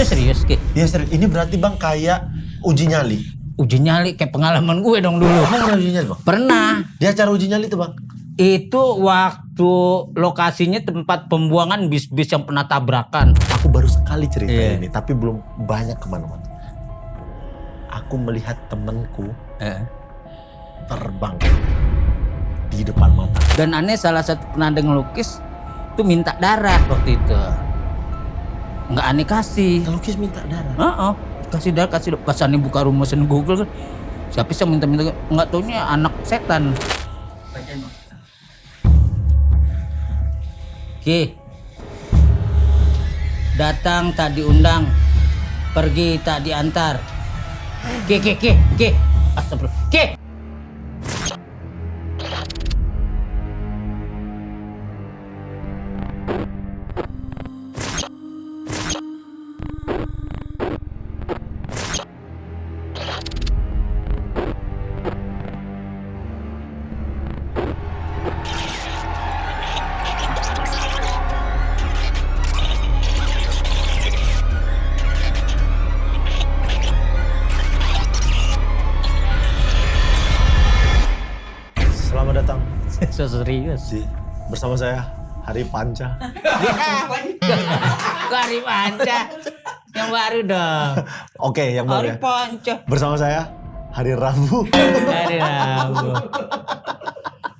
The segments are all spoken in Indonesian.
Itu serius, Ki? Iya serius. Ini berarti bang kayak uji nyali. Uji nyali kayak pengalaman gue dong dulu. Emang pernah uji nyali bang? Pernah. Di acara uji nyali itu bang? Itu waktu lokasinya tempat pembuangan bis-bis yang pernah tabrakan. Aku baru sekali cerita Iya. ini, tapi belum banyak kemana-mana. Aku melihat temanku terbang di depan mata. Dan aneh salah satu penanda ngelukis tuh minta darah waktu itu. Nggak aneh kasih. Ngelukis minta darah. Kasih darah, kasih darah. Pas aneh buka rumusan Google kan, siapa sih yang minta-minta, nggak taunya anak setan. Ki, datang tak diundang, pergi tak diantar. Ki, astagfirullah. Ki. Selamat datang So serius. bersama saya Hari Panca. Hari Panca. Yang baru dong. Oke, yang baru Hari ya. Panca. Bersama saya Hari Rabu. Hari Rabu.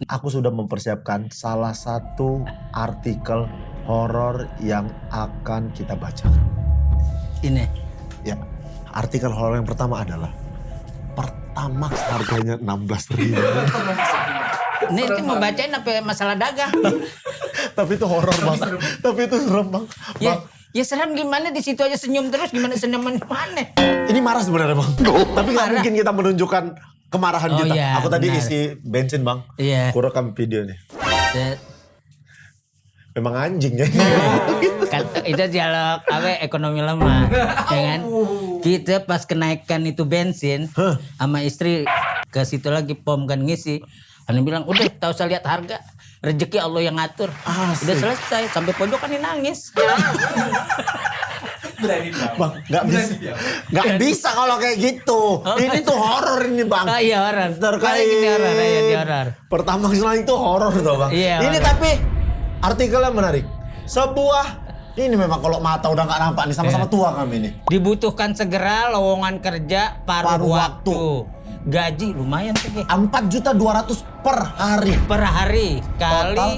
Aku sudah mempersiapkan salah satu artikel horor yang akan kita bacakan. Ini. Ya, artikel horor yang pertama adalah Pertamax harganya 16.000. Ini mau bacain apa masalah dagang? Tapi itu horor bang. Tapi itu serem bang. Bang, Ya serem gimana, di situ aja senyum terus, gimana senyuman mana? ini marah sebenarnya bang. Tapi nggak Marah. mungkin kita menunjukkan kemarahan Oh, kita. iya, Aku tadi benar. isi bensin bang. Iya. Aku rekam video nih. Set. Memang anjing ya. Kan, itu dialog ekonomi lemah, ya kan? Kita pas kenaikan itu bensin, sama istri ke situ lagi pom kan ngisi. Ane bilang, udah tak usah lihat harga, rezeki Allah yang ngatur. Asik. Udah selesai, sampai pojok kan dia nangis. Bang, nggak bisa kalau kayak gitu. Ini tuh horor ini bang. Oh iya horor. Terkait Ini horor, ya di horor. Pertama selain itu horor tuh bang. Iya, ini horor. tapi artikelnya menarik. Sebuah ini memang kalau mata udah nggak nampak nih, sama-sama tua kami nih. Dibutuhkan segera lowongan kerja paruh Paruh waktu. Gaji lumayan tuh Ki. 4.200.000 per hari. Per hari kali Total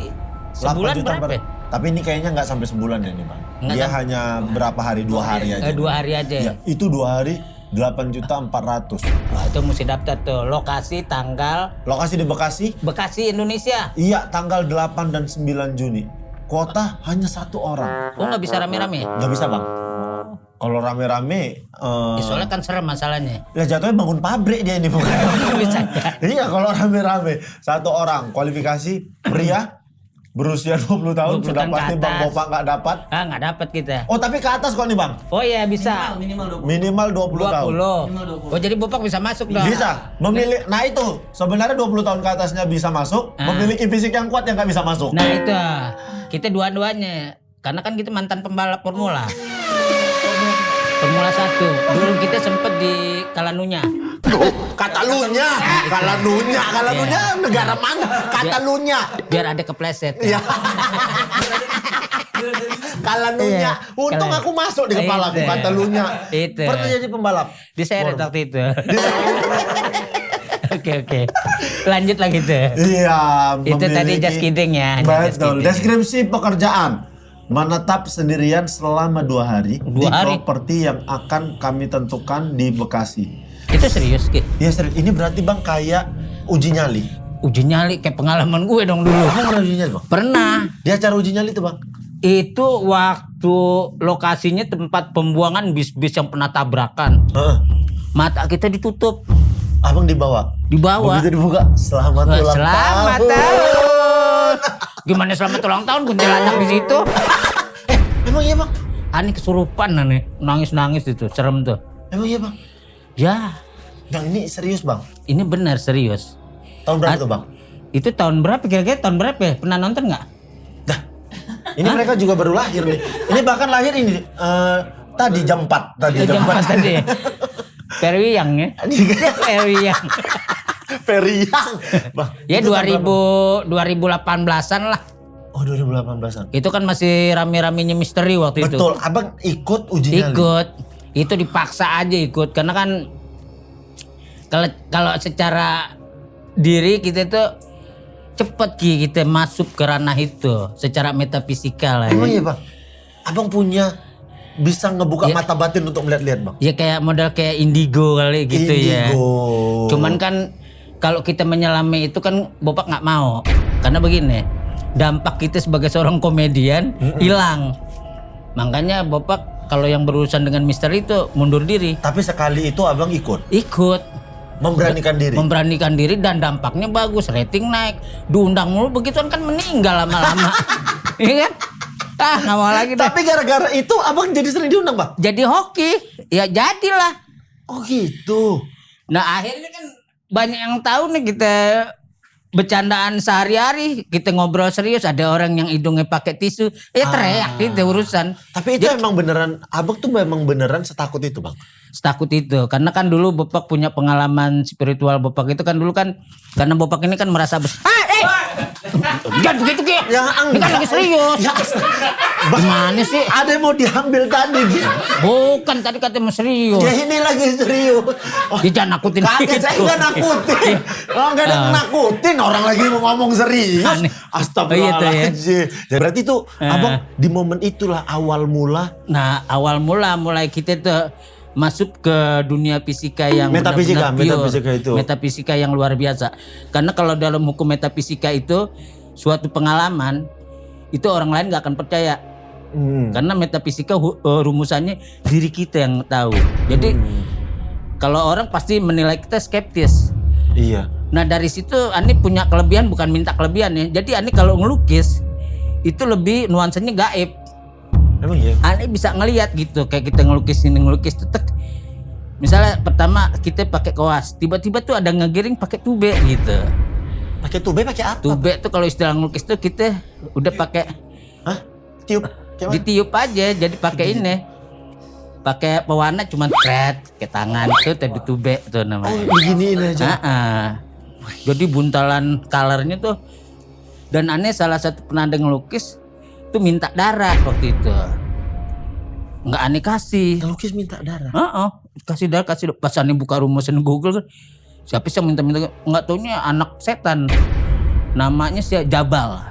sebulan 8 juta berapa? per- Tapi ini kayaknya nggak sampai sebulan ya nih bang. Nggak Dia sampai. hanya berapa hari? 2 hari aja. 2 hari aja. Ya, itu 2 hari 8.400.000. Wah, itu mesti daftar tuh. Lokasi tanggal Lokasi di Bekasi. Bekasi Indonesia. Iya, tanggal 8 dan 9 Juni. Kuota hanya 1 orang. Oh nggak bisa rame-rame? Nggak bisa bang. Kalau rame-rame, Ya, soalnya kan serem masalahnya. ya jatuhnya bangun pabrik dia ini bukan. Bisa. Iya kalau rame-rame 1 orang. Kualifikasi pria berusia 20 tahun 20 sudah tahun ke pasti bang atas. Bopak nggak dapat. Ah nggak dapat kita. Oh tapi ke atas kok nih bang. Oh iya bisa. Minimal 20 tahun. 20. Oh jadi Bopak bisa masuk dong. Bisa. Memilih. Nah itu sebenarnya 20 tahun ke atasnya bisa masuk. Ah. Memiliki fisik yang kuat yang nggak bisa masuk. Nah itu kita dua-duanya. Karena kan kita mantan pembalap formula. Formula 1. Dulu kita sempet di Kalanunya. Katalunya negara mana? Katalunya. Biar ada kepleset. Iya. Kalanunya. Iya, Untung Kalan- aku masuk di kepala aku Itu. Katalunya. Itu. Pernah jadi pembalap. Diseret waktu itu. Oke. Lanjut lagi tuh. Iya. Itu tadi just kidding ya. Just Betul. kidding. Deskripsi pekerjaan. Menetap sendirian selama 2 hari di 2 hari? properti yang akan kami tentukan di Bekasi. Itu serius Ki? Ya serius. Ini berarti bang kayak uji nyali. Uji nyali kayak pengalaman gue dong dulu. Emang pernah uji nyali bang? Pernah. Di acara uji nyali itu bang? Itu waktu lokasinya tempat pembuangan bis-bis yang pernah tabrakan. Heeh. Mata kita ditutup. Abang dibawa. Dibawa. Begitu dibuka. Selamat ulang Selamat tahun. Gimana selamat ulang tahun kuntilanak di situ? Emang iya bang? Ani kesurupan nih, nangis-nangis itu, serem tuh. Emang iya bang? Ya, Bang ini serius bang? ini benar serius. Tahun berapa tuh bang? Itu tahun berapa kira-kira, tahun berapa ya? Pernah nonton nggak? Dah. Ini mereka juga baru lahir nih. Ini bahkan lahir ini Tadi jam 4 tadi Jam jam 4 tadi. Periang ya. Periang. Periang. Bang, Ya itu tahun berapa? 2018-an lah. Oh 2018-an. Itu kan masih rame-ramenya misteri waktu itu. Betul, abang ikut uji nyali. Ikut. Itu dipaksa aja ikut karena kan kalau secara diri kita tuh cepet kita masuk ke ranah itu secara metafisika lah. Emang Ya. iya bang? Abang punya bisa ngebuka Ya. mata batin untuk melihat-lihat bang? Ya kayak model kayak indigo kali gitu ya. Indigo. Cuman kan kalau kita menyelami itu kan Bopak nggak mau. Karena begini, dampak kita sebagai seorang komedian hilang. Makanya Bopak kalau yang berurusan dengan misteri itu mundur diri. Tapi sekali itu abang ikut, Ikut. memberanikan diri. Memberanikan diri dan dampaknya bagus, rating naik. Diundang mulu begituan kan meninggal lama-lama. Iya kan? Ah, nggak mau lagi deh. Tapi gara-gara itu abang jadi sering diundang bang? Jadi hoki, ya jadilah. Oh gitu. Nah akhirnya kan banyak yang tahu nih kita bercandaan sehari-hari, kita ngobrol serius, ada orang yang hidungnya pakai tisu, ya teriak gitu urusan. Tapi itu emang beneran, abang tuh memang beneran setakut itu bang? Setakut itu, karena kan dulu Bopak punya pengalaman spiritual. Bopak itu kan dulu kan, karena Bopak ini kan merasa jangan begitu Ki. Ya Ini kan lagi serius. Ya, Gimana sih? ada yang mau diambil tadi gitu. Bukan, tadi katanya mau serius. Ya ini lagi serius. Oh, Dia jangan nakutin kaget saya nggak nakutin. Oh nggak ada yang nakutin, orang lagi mau ngomong serius. Aneh. Astagfirullahaladzim. Ya, berarti tuh abang di momen itulah awal mula. Nah awal mulai kita tuh masuk ke dunia fisika yang Metafisika, benar-benar pure. metafisika itu. Metafisika yang luar biasa. Karena kalau dalam hukum metafisika itu suatu pengalaman itu orang lain nggak akan percaya. Karena metafisika rumusannya diri kita yang tahu. Jadi kalau orang pasti menilai kita skeptis. Iya. Nah dari situ Ani punya kelebihan, bukan minta kelebihan ya. Jadi Ani kalau ngelukis itu lebih nuansanya gaib. Emang iya. Ani bisa ngelihat gitu, kayak kita ngelukis tuh misalnya pertama kita pakai koas, tiba-tiba tuh ada ngegiring pakai tube gitu. Pakai tube pakai apa? Tube tuh kalau istilah ngelukis tuh kita udah pakai Hah? Tiup? Kayak mana? ditiup aja, jadi pakai ini. Pakai pewarna cuman thread ke tangan itu tadi tube tuh namanya. Oh beginiin aja. Jadi buntalan colornya tuh, dan aneh salah satu penanda ngelukis tuh minta darah waktu itu. Nggak aneh kasih. Ngelukis minta darah. Kasih darah. Pas aneh buka rumusan Google kan, siapa sih yang minta nggak taunya anak setan. Namanya si Jabal.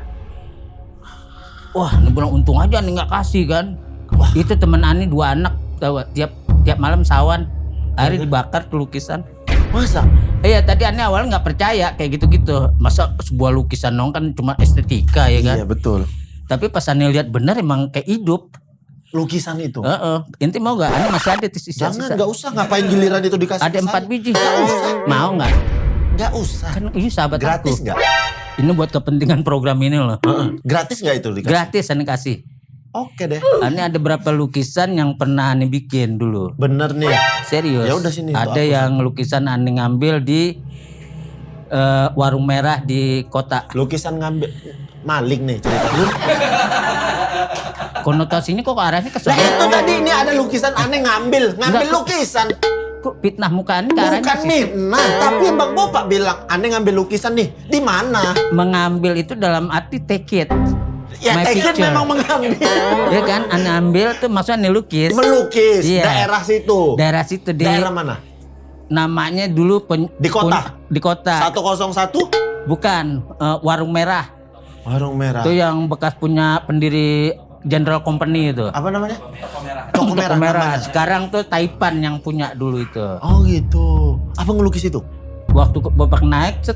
Wah, ini bilang untung aja aneh nggak kasih kan. Wah, itu temen aneh 2 anak tahu tiap malam sawan. Akhirnya dibakar tuh lukisan. Masa? Iya, tadi aneh awalnya nggak percaya kayak gitu-gitu. Masa sebuah lukisan dong kan cuma estetika ya kan. Iya betul. Tapi pas aneh lihat bener emang kayak hidup. Lukisan itu. Inti mau nggak? Aneh masih ada sisa-sisa. Jangan, nggak usah. Ngapain giliran itu dikasih? Ada ke 4 saya? biji. Nggak usah. Mau nggak? Nggak usah. Kan ini sahabat Gratis aku. nggak? Ini buat kepentingan program ini loh. Gratis nggak itu dikasih? Gratis aneh kasih. Oke deh. Aneh ada berapa lukisan yang pernah aneh bikin dulu. Bener nih. Serius. Ya udah sini, Ada aku yang lukisan aneh ngambil di warung merah di kota. Lukisan ngambil maling nih cerita. Konotasinya kok ke arahnya ke Lah sana? itu tadi ini ada lukisan aneh ngambil Enggak. lukisan. Kok fitnah muka aneh ke arahnya Bukan sih? mitnah, tapi Bang Bopak bilang aneh ngambil lukisan nih. Di mana? Mengambil itu dalam arti take it. Ya My Tekin picture. memang mengambil. Ya kan, aneh ambil tuh maksudnya aneh lukis. Melukis Iya. daerah situ. Daerah situ di Daerah mana? namanya dulu Di kota? di kota. 101 Bukan, warung merah. Warung Merah. Itu yang bekas punya pendiri General Company itu. Apa namanya? Toko Toko Merah. merah. namanya. Sekarang tuh Taipan yang punya dulu itu. Oh gitu. Apa ngelukis itu? Waktu Bapak naik, set,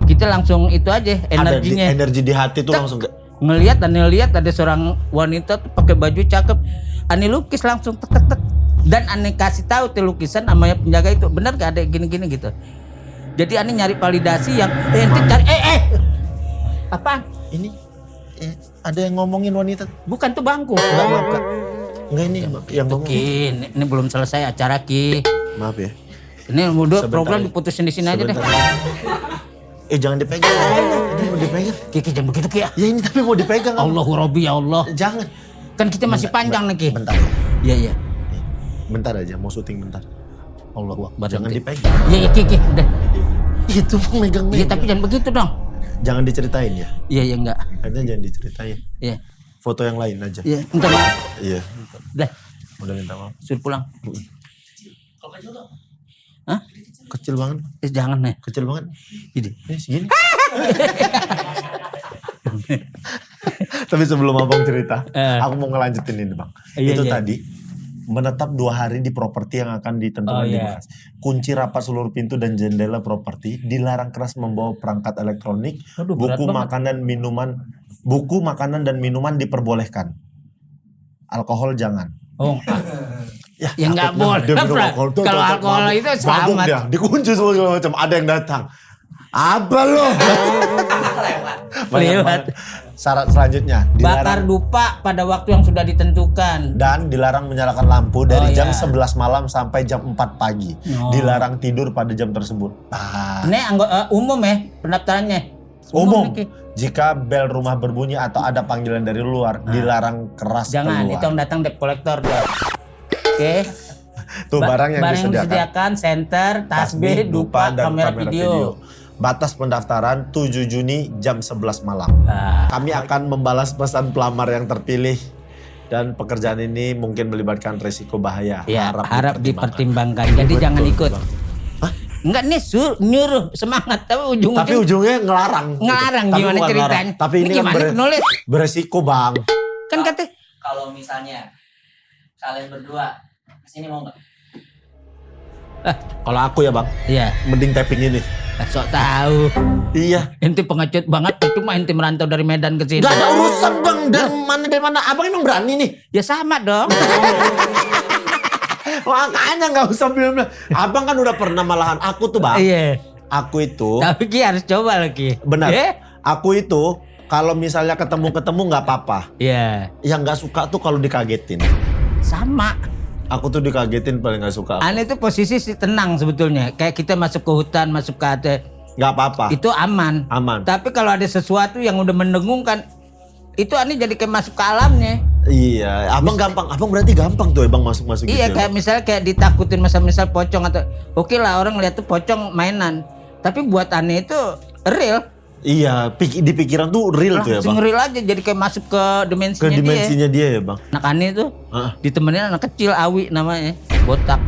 kita langsung itu aja energinya. Ada energi di hati tuh Tek. langsung. Aneh lihat ada seorang wanita tuh pakai baju cakep. Aneh lukis langsung tek tek tek. Dan aneh kasih tahu tuh lukisan sama penjaga itu benar gak ada gini-gini gitu. Jadi aneh nyari validasi yang ente cari apaan? Ini ada yang ngomongin wanita. Bukan tuh bangku. Enggak, maaf Kak. Enggak ini yang ngomong. Ki, ini belum selesai acara Ki. Maaf ya. Ini udah Sebentar program ya. diputusin di sini aja deh. Sebentar. Jangan dipegang. Ini mau dipegang. Ki, jangan begitu Ki ya. Ya ini tapi mau dipegang. Allahu Rabbi ya Allah. Jangan. Kan kita masih panjang nih Ki. Bentar. Iya iya. Bentar aja, mau syuting bentar. Allah Akbar. Jangan Ente. dipegang. Iya iya Ki, udah. Itu megang. Iya tapi jangan begitu dong. Jangan diceritain ya. Iya iya enggak. Kayaknya jangan diceritain. Iya. Foto yang lain aja. Iya, minta maaf. Iya. Udah, Udah minta maaf. suruh pulang. Hah? Kecil banget. Jangan nih. Kecil banget. Ini. Ini segini. Tapi sebelum abang cerita, aku mau ngelanjutin ini bang. Iya, Itu iya. tadi menetap 2 hari di properti yang akan ditentukan di iya. Bekasi. Kunci rapat seluruh pintu dan jendela properti. Dilarang keras membawa perangkat elektronik. Aduh, berat buku banget. makanan dan minuman diperbolehkan. Alkohol jangan. Oh, Ya nggak takutnya boleh, dia minum Fra. alkohol tuh, Kalau tetap alkohol mabuk. itu Mabuk selamat. dia, dikunci segala macam. Ada yang datang. Apa lo? Lewat. Syarat selanjutnya Bakar dupa pada waktu yang sudah ditentukan. dan dilarang menyalakan lampu dari Oh, jam iya. 11 malam sampai jam 4 pagi. Oh. Dilarang tidur pada jam tersebut. Nah, Ini umum ya pendaftarannya. umum. nih, Ki. Jika bel rumah berbunyi atau ada panggilan dari luar, dilarang keras Jangan, keluar. itu yang datang debt collector dia. Oke. Tuh barang yang disediakan. disediakan senter, tasbih, dupa, dan kamera video. Batas pendaftaran 7 Juni jam 11 malam. Ah, Kami akan membalas pesan pelamar yang terpilih dan pekerjaan ini mungkin melibatkan risiko bahaya. ya, harap dipertimbangkan. Jadi Betul, jangan ikut. Bang. Hah? Enggak nih nyuruh semangat tapi ujungnya Tapi ujungnya ngelarang. ngelarang Tapi gimana bukan ceritanya? ngelarang. Tapi ini kan gimana penulis? beresiko bang. Kan kata Kalau misalnya kalian berdua kesini mau nggak? Kalau aku ya bang, iya, mending tapping ini. sok tahu. Iya. Ente pengecut banget, cuma ente merantau dari Medan ke sini. Gak ada urusan bang, dari mana. Abang emang berani nih. Ya sama dong. Makanya nggak usah bilang. Abang kan udah pernah malahan. Aku tuh bang. Iya. Aku itu. Tapi Ki harus coba lagi. Benar. Eh? Aku itu kalau misalnya ketemu nggak apa-apa. Iya. Yang nggak suka tuh kalau dikagetin. Sama. Aku tuh dikagetin paling nggak suka. Aneh itu posisi sih tenang sebetulnya. Kayak kita masuk ke hutan, masuk ke AT. Nggak apa-apa. Itu aman. Aman. Tapi kalau ada sesuatu yang udah mendengungkan, itu aneh jadi kayak masuk ke alamnya. Iya. Abang gampang. Abang berarti gampang tuh abang masuk-masuk Iya gitu. kayak misalnya kayak ditakutin misal pocong atau oke lah orang lihat tuh pocong mainan. Tapi buat aneh itu real. Iya. Di pikiran tuh real tuh ya Langsung bang. real aja jadi kayak masuk ke dimensinya, Ke dimensinya dia ya bang. Anak aneh tuh Ah. ditemenin anak kecil Awi namanya, botak.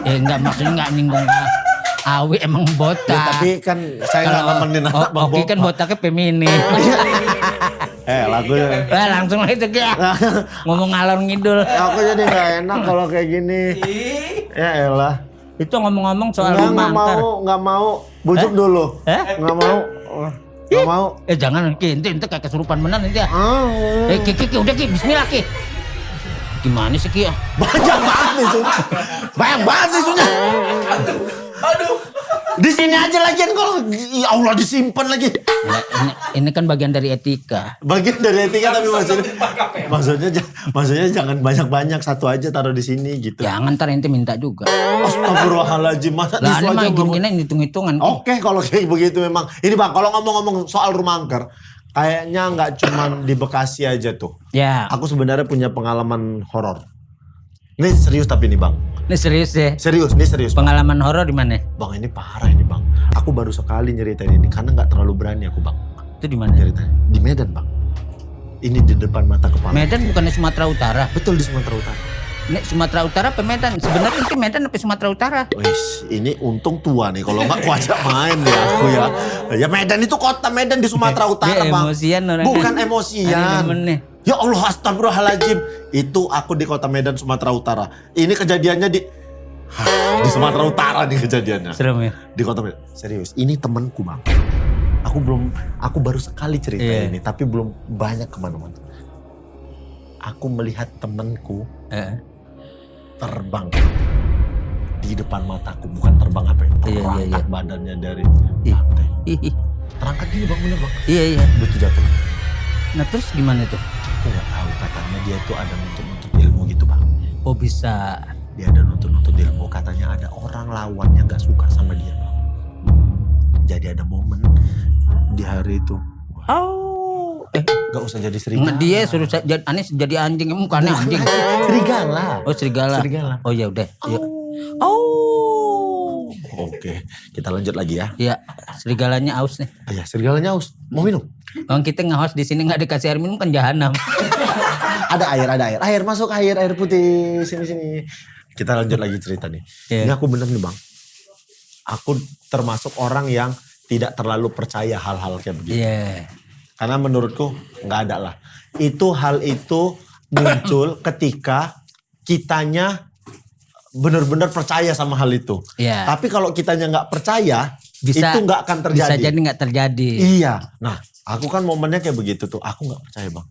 Ya enggak maksudnya enggak nyinggung Awi emang botak. Ya, tapi kan saya nggak nemenin anak bang. Oki kan botaknya feminis. Lagunya. Langsung lah itu kayak ngomong ngalor ngidul. Aku jadi nggak enak kalau kayak gini. Ya elah. Itu ngomong-ngomong soal Nggak rumah angker. nggak mau. Bujuk dulu. Nggak mau. Nggak mau. Jangan Ki, ente kayak kesurupan bener nanti ya. Ki, udah Ki, bismillah Ki. Gimana sih Ki ya? Banyak banget nih Sun. Banyak banget nih Sunnya. Aduh. Di sini aja lagi kan kalau ya Allah disimpan lagi. Ya, ini kan bagian dari etika. Bagian dari etika tapi maksudnya jangan banyak-banyak, satu aja taruh di sini gitu. Jangan ntar ente minta juga. Astagfirullahaladzim, masa Lah tisu ini mah aja belum. gini hitung-hitungan. Oke, kalau kayak begitu memang. Ini Bang, kalau ngomong-ngomong soal rumah angker, kayaknya nggak cuma di Bekasi aja tuh. Ya, Aku sebenarnya punya pengalaman horor. Ini serius tapi nih Bang. ini serius ya. Serius, ini serius. Bang. Pengalaman horor di mana? Bang, ini parah ini Bang. Aku baru sekali nyeritain ini karena nggak terlalu berani aku Bang. Itu di mana? Nyeritain di Medan Bang. Ini di depan mata kepala. Medan bukannya Sumatera Utara. Betul di Sumatera Utara. Ini Sumatera Utara apa Medan? Sebenarnya itu Medan apa Sumatera Utara? Wis, ini untung tua nih kalau nggak aku ajak main deh aku ya. Ya Medan itu kota Medan di Sumatera Utara Dia Bang. emosian orang. Bukan emosian. Ada demennya. Ya Allah astagfirullahaladzim. Itu aku di kota Medan Sumatera Utara. Ini kejadiannya di Sumatera Utara nih kejadiannya. Serem ya. Di kota Medan. Serius, ini temanku Bang. Aku baru sekali cerita Iya. ini, tapi belum banyak kemana-mana. Aku melihat temanku terbang di depan mataku, bukan terbang apa ya? Iya, Terangkat iya, iya. badannya dari Ih. lantai. Ih, Terangkat gini Bang, bener Bang. iya iya. Betul jatuh. Nah terus gimana tuh? Aku nggak tahu, katanya dia tuh ada nuntut-nuntut ilmu gitu Bang. Oh bisa. Dia ada nuntut-nuntut ilmu, katanya ada orang lawan yang gak suka sama dia Bang. Jadi ada momen di hari itu. Oh, Gak usah jadi serigala. Dia suruh aneh jadi anjing, mukanya anjing. Serigala. Oh serigala. Oh ya udah. Yuk. Oh. Oke, kita lanjut lagi ya. Ya, serigalanya aus nih. Ya, serigalanya haus. Mau minum? Bang kita nge-host di sini nggak dikasih air minum kan jahanam. Ada air. Air masuk, air putih. Sini. Kita lanjut lagi cerita nih. Ini aku bener nih Bang. Aku termasuk orang yang tidak terlalu percaya hal-hal kayak begini. Iya. Karena menurutku nggak ada lah. Hal itu muncul ketika kitanya benar-benar percaya sama hal itu. Iya. Tapi kalau kitanya nggak percaya, itu nggak akan terjadi. Bisa jadi nggak terjadi. Iya. Nah, aku kan momennya kayak begitu tuh. Aku nggak percaya Bang.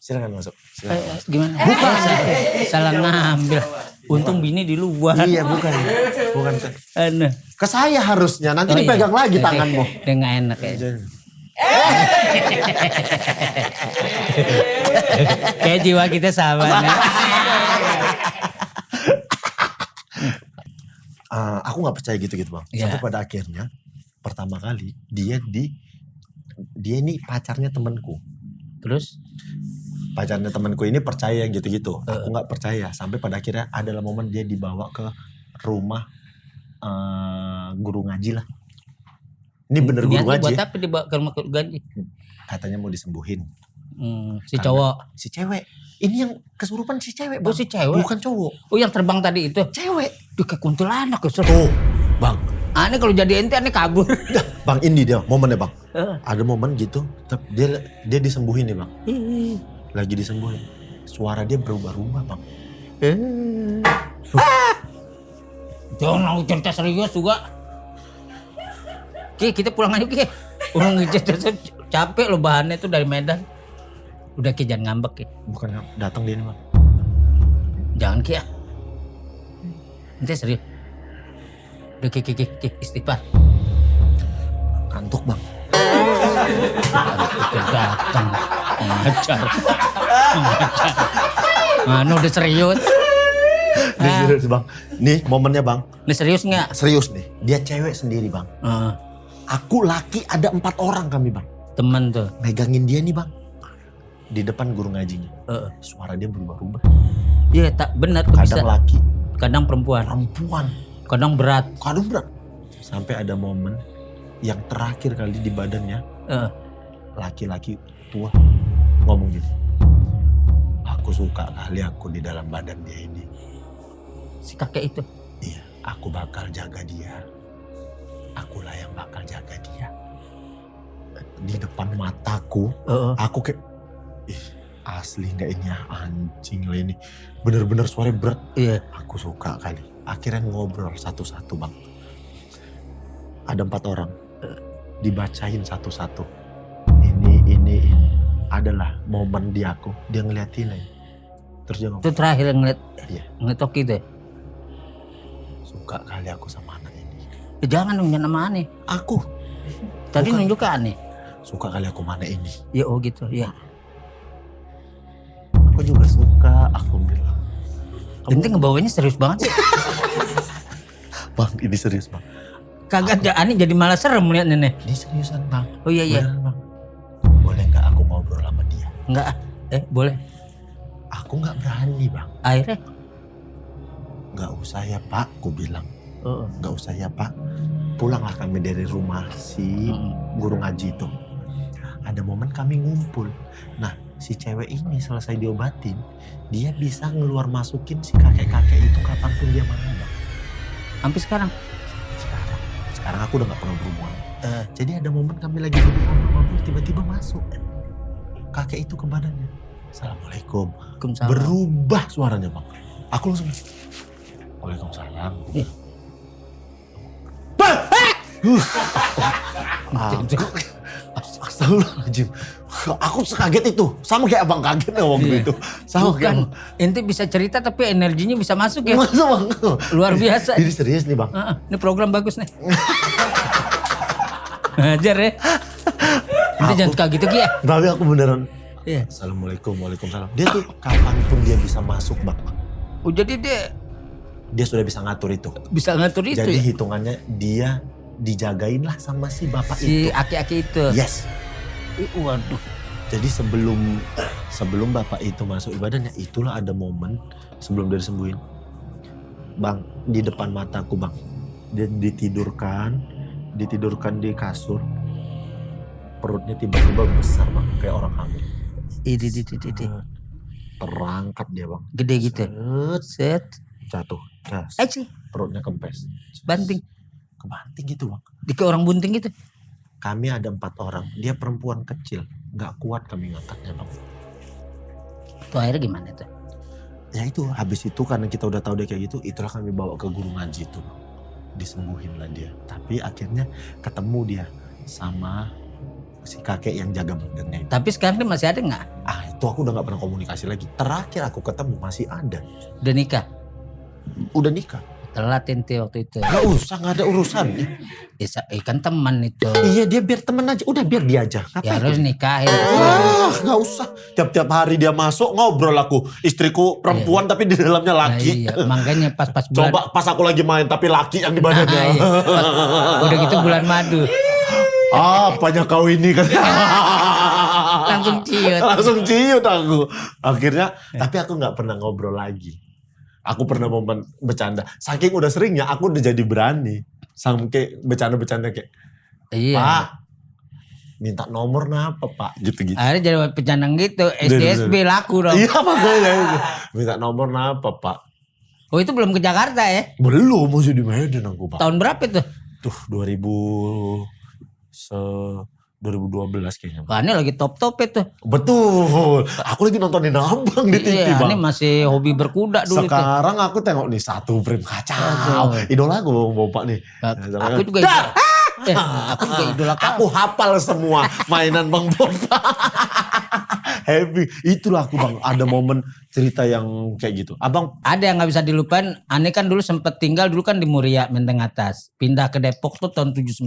Silakan masuk. Silakan. Gimana? Bukan. Salah ngambil. Untung bini di luar. Iya, bukan. Aneh. Ke saya harusnya. Nanti dipegang lagi tanganmu. Dia nggak enak ya. Kayak jiwa kita sama nih. Aku nggak percaya gitu Bang. Sampai pada akhirnya pertama kali dia ini pacarnya temanku. Terus pacarnya temanku ini percaya yang gitu-gitu. Aku nggak percaya. Sampai pada akhirnya adalah momen dia dibawa ke rumah guru ngaji lah. Ini bener guru ngaji. Buat apa dibawa ke rumah guru ngaji? Katanya mau disembuhin. Si cowok. Si cewek. Ini yang kesurupan si cewek Bang. Oh si cewek? Bukan cowok. Oh yang terbang tadi itu? Cewek. Dia kayak kuntilanak. Oh Bang. Aneh kalau jadi ente aneh kabur. Bang ini dia momennya Bang. Ada momen gitu. Dia disembuhin nih Bang. Lagi disembuhin. Suara dia berubah-ubah Bang. Jangan cerita serius juga. Ki kita pulang aja Ki. Udah cerita capek lo bahannya tuh dari Medan. Udah Ki jangan ngambek Ki. Bukan datang dia nih Bang. Jangan Ki ya. Ente serius. Udah Ki istighfar. Kantuk Bang. Datang. Ngajar. Mana udah serius. Ini serius Bang. Nih momennya Bang. Ini serius nggak? Serius nih. Dia cewek sendiri Bang. Aku laki ada 4 orang kami Bang. Temen tuh. Megangin dia nih Bang. Di depan guru ngajinya. Suara dia berubah-ubah. Iya tak benar tuh Kadang bisa. laki. Kadang perempuan. Kadang berat. Sampai ada momen yang terakhir kali di badannya. Laki-laki tua ngomong gini. Aku suka kali aku di dalam badan dia ini. Si kakek itu. Iya, aku bakal jaga dia. Akulah yang bakal jaga dia. Di depan mataku, aku kayak, asli nggak ini ya anjing lah ini. Bener-bener suaranya berat. Iya. Aku suka kali. Akhirnya ngobrol satu-satu Bang. Ada 4 orang. Dibacain satu-satu. Ini adalah momen di aku. Dia ngeliatin aja. Terus dia ngomong. Itu terakhir ngeliat. Iya. Ngeliat Oki tuh. Suka kali aku sama anak ini. Jangan dong jangan sama aneh. Aku. Tadi Bukan. nunjuk ke aneh. Suka kali aku mana ini. Ya oh gitu ya. Aku juga suka. Aku bilang. Ente ngebawanya serius banget sih. Bang ini serius Bang. Kagak ada aneh jadi malah serem liat nenek. Ini seriusan Bang. Oh iya. Beneran, Bang. Boleh gak aku ngobrol sama dia? Enggak. Boleh. Aku gak berani Bang. Akhirnya. Gak usah ya Pak, aku bilang. Oh. Gak usah ya Pak. Pulanglah kami dari rumah si guru ngaji itu. Ada momen kami ngumpul. Nah si cewek ini selesai diobatin. Dia bisa ngeluar masukin si kakek-kakek itu kapanpun dia mau Bang. Sampai sekarang? Sekarang aku udah gak pernah berhubungan. Jadi ada momen kami lagi ngobrol tiba-tiba masuk. Kakek itu ke badannya. Assalamualaikum. Waalaikumsalam. Berubah suaranya Bang. Aku langsung. Waalaikumsalam. Bang! Astagfirullahaladzim. Aku sekaget itu. Sama kayak abang kaget waktu itu. Sama Bukan. kayak abang. Ente bisa cerita tapi energinya bisa masuk ya. Masa Bang? Luar biasa. Ini serius nih Bang. Ini program bagus nih. Ngajar ya. Ente jangan suka gitu Ki ya. Tapi aku beneran. Iya. Assalamualaikum, waalaikumsalam. Dia tuh kapanpun dia bisa masuk Bang. Oh jadi Dia sudah bisa ngatur itu. bisa ngatur itu Jadi ya? hitungannya dia dijagain lah sama si bapak Si itu. aki-aki itu. Yes. Waduh. Jadi sebelum bapak itu masuk ibadahnya, itulah ada momen sebelum dia disembuhin. Bang, di depan mataku bang, dia ditidurkan di kasur, perutnya tiba-tiba besar bang, kayak orang hamil. Terangkat dia bang. Gede gitu. Set. Jatuh, gas. Sih. Perutnya kempes. Banting. Kebanting gitu bang. Kayak orang bunting gitu. Kami ada 4 orang, dia perempuan kecil, nggak kuat kami ngangkatnya bang. Tuh akhirnya gimana tuh? Ya itu, habis itu karena kita udah tahu dia kayak gitu, itulah kami bawa ke guru ngaji itu. Disembuhin lah dia. Tapi akhirnya ketemu dia sama si kakek yang jaga badannya itu. Tapi sekarang dia masih ada nggak? Itu aku udah nggak pernah komunikasi lagi. Terakhir aku ketemu masih ada. Udah nikah? Udah nikah. Telat ente waktu itu. Gak usah, gak ada urusan. Kan teman itu. Iya dia biar temen aja, udah biar dia aja. Ya harus nikahin. Gak usah. Tiap-tiap hari dia masuk ngobrol aku. Istriku perempuan tapi di dalamnya laki. Iya, makanya pas bulan. Coba pas aku lagi main tapi laki yang di badannya. Iya. Udah gitu bulan madu. Apanya kau ini kan? Langsung ciut aku. Akhirnya, tapi aku nggak pernah ngobrol lagi. Aku pernah momen bercanda. Saking udah seringnya, aku udah jadi berani. Sampai bercanda-bercanda kayak, iya. Pak, minta nomor napa Pak? Gitu-gitu. Akhirnya jadi bercanda gitu. SDSB laku dong. Iya makanya. Minta nomor napa Pak? Oh itu belum ke Jakarta ya? Belum, masih di Medan aku Pak. Tahun berapa itu? Tuh 2012 kayaknya. Wah ini lagi top-top itu. Betul. Aku lagi nontonin abang di TV Iya, bang. ini masih hobi berkuda dulu. Sekarang aku tengok nih satu frame kacau. Idola aku bapak nih. Aku juga aku juga idola kamu. Aku hafal semua mainan bang Bopa. Happy. Itulah aku bang. Ada momen cerita yang kayak gitu. Abang. Ada yang gak bisa dilupain. Aneh kan dulu sempet tinggal dulu kan di Muria Menteng Atas. Pindah ke Depok tuh tahun 79.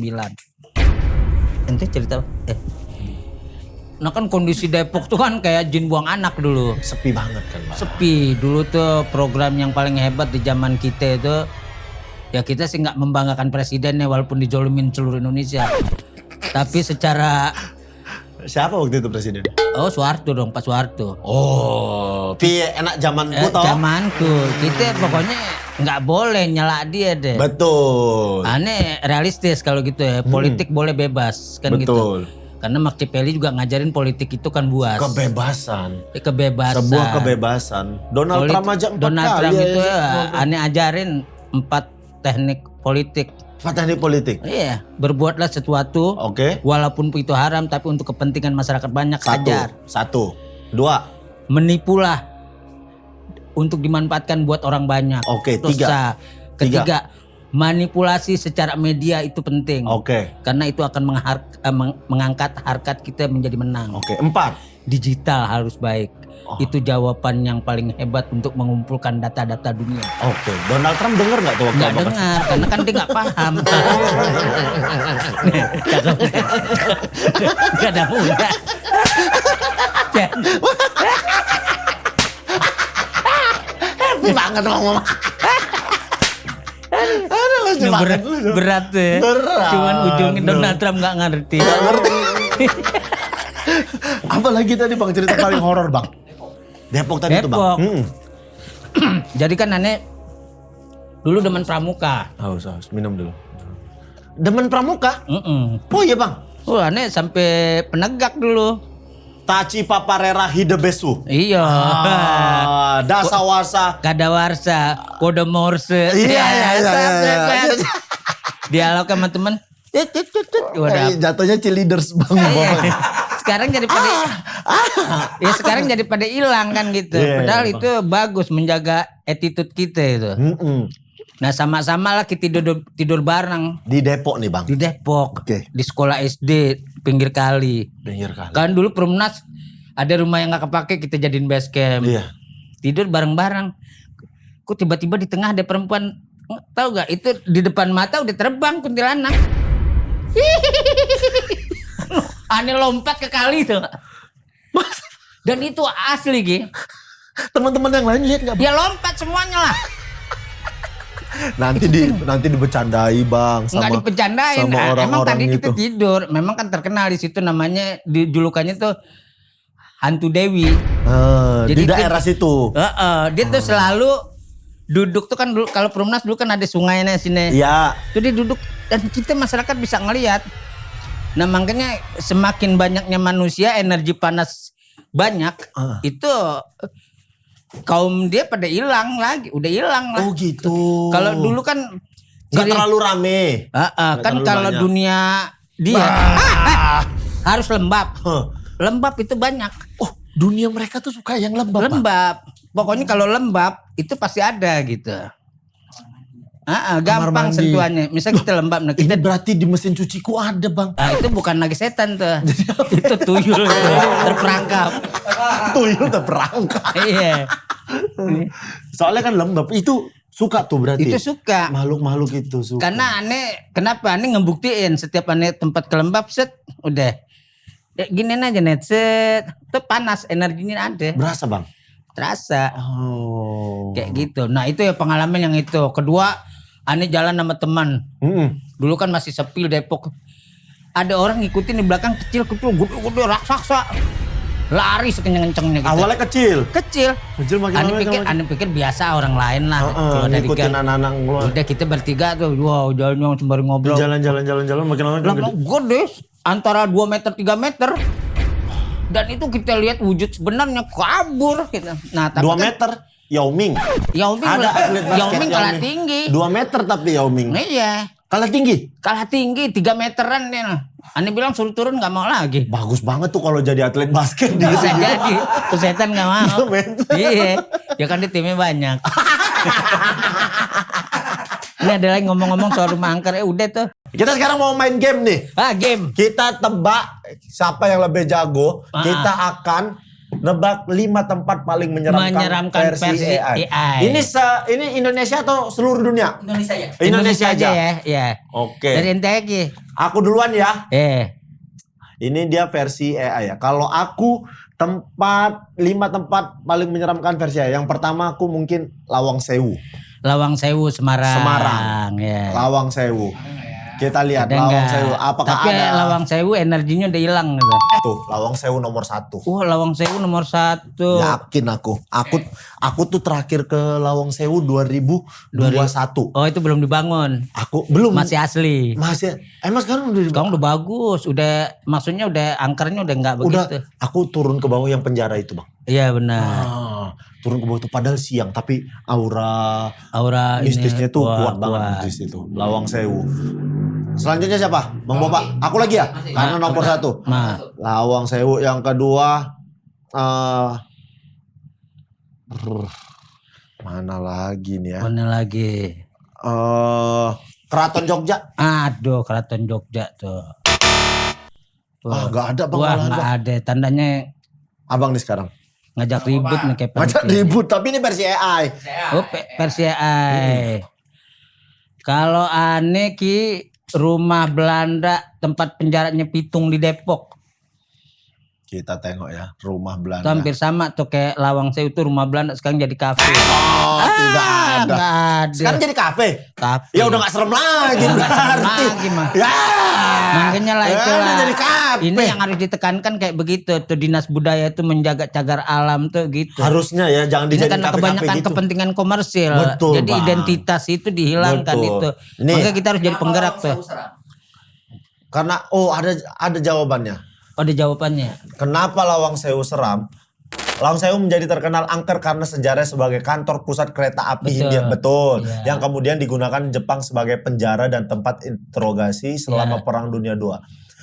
Ente cerita nah kan kondisi Depok tuh kan kayak jin buang anak dulu. Sepi banget kan bang. Sepi. Dulu tuh program yang paling hebat di zaman kita itu. Ya kita sih gak membanggakan presidennya walaupun dijolimin seluruh Indonesia. Tapi secara. Siapa waktu itu presiden? Oh Soeharto dong, Pak Soeharto. Oh, enak zamanku toh. Zamanku. Kita pokoknya nggak boleh nyela dia deh. Betul. Aneh realistis kalau gitu ya. Politik boleh bebas kan betul. gitu. Karena Machiavelli juga ngajarin politik itu kan buas. Kebebasan. Kebebasan. Sebuah kebebasan. Donald Trump aja 4 Donald kali. Trump itu aneh ajarin 4 teknik politik. Teknik politik. Iya, berbuatlah sesuatu. Oke. Walaupun itu haram tapi untuk kepentingan masyarakat banyak ajar. 1. 2. Menipulah untuk dimanfaatkan buat orang banyak. Oke, 3. Ketiga, manipulasi secara media itu penting. Oke. Karena itu akan mengangkat harkat kita menjadi menang. Oke, 4. Digital harus baik. Itu jawaban yang paling hebat untuk mengumpulkan data-data dunia. Oke, Donald Trump denger nggak tuh waktu Nggak dengar, karena kan dia nggak paham. Nggak ada muda. Happy banget ngomong. Aduh, lucu banget. Berat ya. Berat. Cuman ujungnya Donald Trump nggak ngerti. Nggak ngerti. Apalagi tadi bang cerita paling horor bang. Depok tadi itu bang. Jadi kan aneh dulu demen pramuka. Haus, minum dulu. Demen pramuka? Oh iya bang. Oh aneh sampai penegak dulu. Taci paparera hidebesu. Iya. Dasawasa. Kadawarsa, kode morse. Iya. Dialog sama temen. Jatuhnya cheerleaders bang. Sekarang jadi pada ya sekarang jadi pada hilang kan gitu. Padahal itu bagus menjaga attitude kita itu. Nah sama-sama lah kita tidur bareng. Di Depok nih bang. Di Depok. Oke. Di sekolah SD pinggir kali. Kan dulu Perumnas ada rumah yang nggak kepake kita jadiin base camp. Iya. Tidur bareng-bareng. Kok tiba-tiba di tengah ada perempuan, tahu gak? Itu di depan mata udah terbang kuntilanak. Aneh lompat ke kali tuh. Dan itu asli Gi. Teman-teman yang lain lihat nggak? Ya lompat semuanya lah. Nanti dibecandai bang sama. Nggak dipecandain. Sama orang-orang emang tadi itu. kita tidur. Memang kan terkenal di situ namanya di julukannya tuh hantu Dewi. Di Jadi daerah situ. Dia tuh selalu duduk tuh kan dulu kalau Perumnas dulu kan ada sungainya sini. Iya. Tuh dia duduk dan kita masyarakat bisa ngelihat. Nah makanya semakin banyaknya manusia energi panas banyak itu kaum dia pada hilang lagi, udah hilang lah. Oh gitu. Kalau dulu kan nggak terlalu rame. kan terlalu kalau banyak. dunia dia harus lembab. Lembab itu banyak. Oh, dunia mereka tuh suka yang lembab. Bang. Lembab. Pokoknya kalau lembab itu pasti ada gitu. Gampang mandi. sentuhannya. Misal kita lembab, nah Ini kita berarti di mesin cuciku ada, Bang. itu bukan lagi setan tuh. Itu tuyul tuh, terperangkap. Tuyul terperangkap. Iya. Soalnya kan lembab itu suka tuh berarti. Itu suka. Makhluk-makhluk itu suka. Karena kenapa aneh ngebuktiin setiap aneh tempat kelembab set udah. Giniin aja net set. Itu panas energinya ada. Berasa, Bang? Terasa. Oh. Kayak gitu. Nah itu ya pengalaman yang itu. Kedua, aneh jalan sama teman. Dulu kan masih sepi Depok. Ada orang ngikutin di belakang kecil-kecil, gede-gede raksasa. Lari sekenceng-kencengnya gitu. Awalnya kecil. Kecil Makin lama. aneh pikir biasa orang lain lah. Kalau dari Ngikutin gang. anak-anak ngeluar. Udah kita bertiga tuh, wow jalan sembari ngobrol. Jalan-jalan makin lama makin Lama gede. gede, antara 2 meter 3 meter. Dan itu kita lihat wujud sebenarnya kabur gitu. Nah, tapi 2 kan meter. Yao Ming. Yao Ming Ada atlet basket Yao Ming kalah tinggi. 2 meter tapi Yao Ming. Nah, iya. Kalah tinggi. Kalah tinggi 3 meteran dia. Aneh bilang suruh turun gak mau lagi. Bagus banget tuh kalau jadi atlet basket. Bisa jadi. Tuh setan gak mau. 3 meter. Iya. Ya kan di timnya banyak. Ini ada lagi ngomong-ngomong soal rumah angker. Udah tuh. Kita sekarang mau main game nih. Game. Kita tebak siapa yang lebih jago. Kita akan nebak 5 tempat paling menyeramkan versi AI. Ini Indonesia atau seluruh dunia? Indonesia ya. Indonesia aja ya. Ya. Oke. Dari ente lagi. Aku duluan ya. Ini dia versi AI ya. Kalau aku 5 tempat paling menyeramkan versi AI. Yang pertama aku mungkin Lawang Sewu. Lawang Sewu Semarang. Ya. Lawang Sewu. Kita lihat Ada Lawang enggak? Sewu. Apakah Tapi ada? Lawang Sewu energinya udah hilang gitu. Tuh, Lawang Sewu nomor 1. Lawang Sewu nomor 1. Yakin aku. Aku tuh terakhir ke Lawang Sewu 2021. Oh itu belum dibangun. Aku belum. Masih asli. Masih. Emang sekarang udah Sekarang udah bagus. Udah maksudnya udah angkernya udah nggak begitu. Aku turun ke bawah yang penjara itu, Bang. Iya benar. Turun ke bawah itu padahal siang tapi aura mistisnya ini, tuh kuat banget di situ. Lawang Sewu. Selanjutnya siapa? Bang Bopak. Aku lagi ya? Karena nomor 1. Nah, Lawang Sewu. Yang kedua mana lagi nih ya? mana lagi? Keraton Jogja. Aduh, Keraton Jogja tuh. Gak ada Bang. Wah, nggak ada. Tandanya Abang nih sekarang. ngajak ribut nih kayak Ngajak panitia. ribut tapi ini versi AI. Versi AI. Kalau aneh ki rumah Belanda tempat penjaranya Pitung di Depok. Kita tengok ya, rumah Belanda. Itu hampir sama tuh kayak Lawang Sewu itu rumah Belanda sekarang jadi kafe. Tidak ada. Nggak ada. Sekarang jadi kafe. Kafe. Ya udah gak serem lagi berarti. lagi mah. Ya. Makanya lah itu udah lah. jadi kafe. Ini yang harus ditekankan kayak begitu tuh dinas budaya itu menjaga cagar alam tuh gitu. Harusnya ya jangan Ini dijadiin karena kafe-kafe kebanyakan gitu. kepentingan komersil. Betul, Jadi Bang. identitas itu dihilangkan Betul. itu. Ini- Makanya kita harus jadi penggerak tuh. Karena ada jawabannya. Ada jawabannya. Kenapa Lawang Sewu seram? Lawang Sewu menjadi terkenal angker karena sejarah sebagai kantor pusat kereta api Betul. Hindia. Betul. Iya. Yang kemudian digunakan Jepang sebagai penjara dan tempat interogasi selama Iya. Perang Dunia II.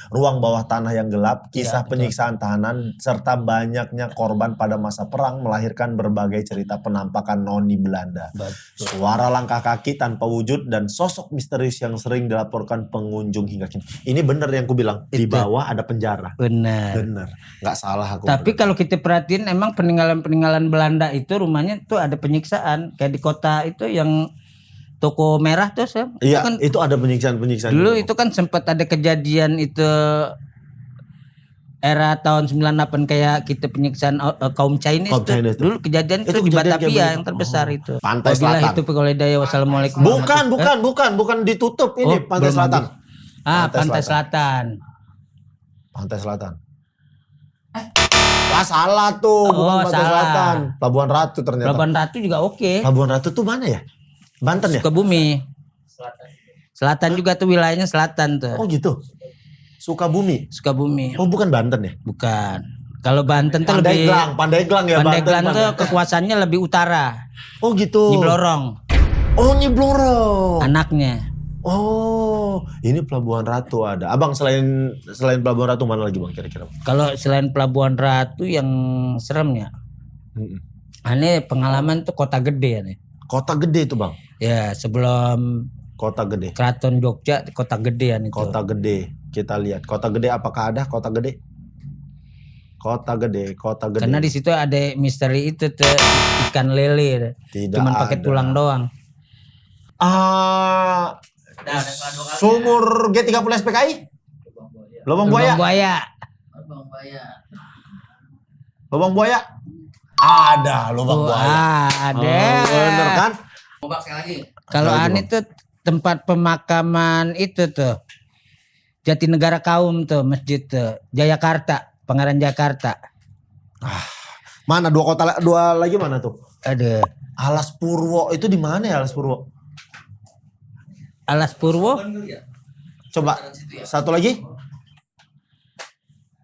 Ruang bawah tanah yang gelap, kisah betul. penyiksaan tahanan, serta banyaknya korban pada masa perang melahirkan berbagai cerita penampakan noni Belanda. Betul. Suara langkah kaki tanpa wujud dan sosok misterius yang sering dilaporkan pengunjung hingga kini. Ini bener yang ku bilang, di Itu. bawah ada penjara. Benar. Bener, nggak salah aku. Tapi kalau kita perhatiin emang peninggalan-peninggalan Belanda itu rumahnya tuh ada penyiksaan. Kayak di kota itu yang toko merah tuh Sam. Iya, Itu kan itu ada penyiksaan-penyiksaan. dulu juga. itu kan sempat ada kejadian itu era tahun 98 kayak kita penyiksaan kaum Chinese Kaum tuh. Chinese tuh. Dulu kejadian Itu itu di kejadian kayak Batavia begitu. yang terbesar Oh. itu. Pantai Wabillahi Selatan. taufiq wal hidayah. Wassalamualaikum. Bukan ditutup ini Oh, Pantai belum Selatan. Pantai Selatan. Pantai Selatan. salah tuh, bukan Pantai salah. Selatan. Pelabuhan Ratu ternyata. Pelabuhan Ratu juga oke. Pelabuhan Ratu tuh mana ya? Banten ya? Sukabumi. Selatan juga tuh wilayahnya selatan tuh. Oh gitu. Sukabumi. Sukabumi. Oh bukan Banten ya? Bukan. Kalau Banten tuh lebih Pandeglang ya. Pandeglang Banten, tuh kekuasaannya lebih utara. Oh gitu. Nyiblorong Oh Nyiblorong. anaknya. Oh, ini Pelabuhan Ratu ada. Abang selain Pelabuhan Ratu mana lagi bang kira-kira? Kalau selain Pelabuhan Ratu yang seremnya, ini pengalaman tuh Kota Gede ya nih. Kota Gede itu bang. Ya sebelum Kota Gede. Keraton Jogja, Kota Gede ya nih. Kota Gede. Kita lihat. Kota Gede apakah ada Kota Gede? Kota Gede. Karena di situ ada misteri itu tuh ikan lele. Tidak Cuman pakai ada. tulang doang. Sumur G30 SPKI? Lubang Buaya. Lubang Buaya. Ada Lubang Buaya. Ada. Bener kan? Coba sekali lagi. Kalau Ani tuh tempat pemakaman itu tuh Jatinegara Kaum tuh masjid tuh Jayakarta, Pangeran Jakarta. Mana dua lagi mana tuh? Ada Alas Purwo itu di mana ya Alas Purwo? Alas Purwo. Coba satu lagi.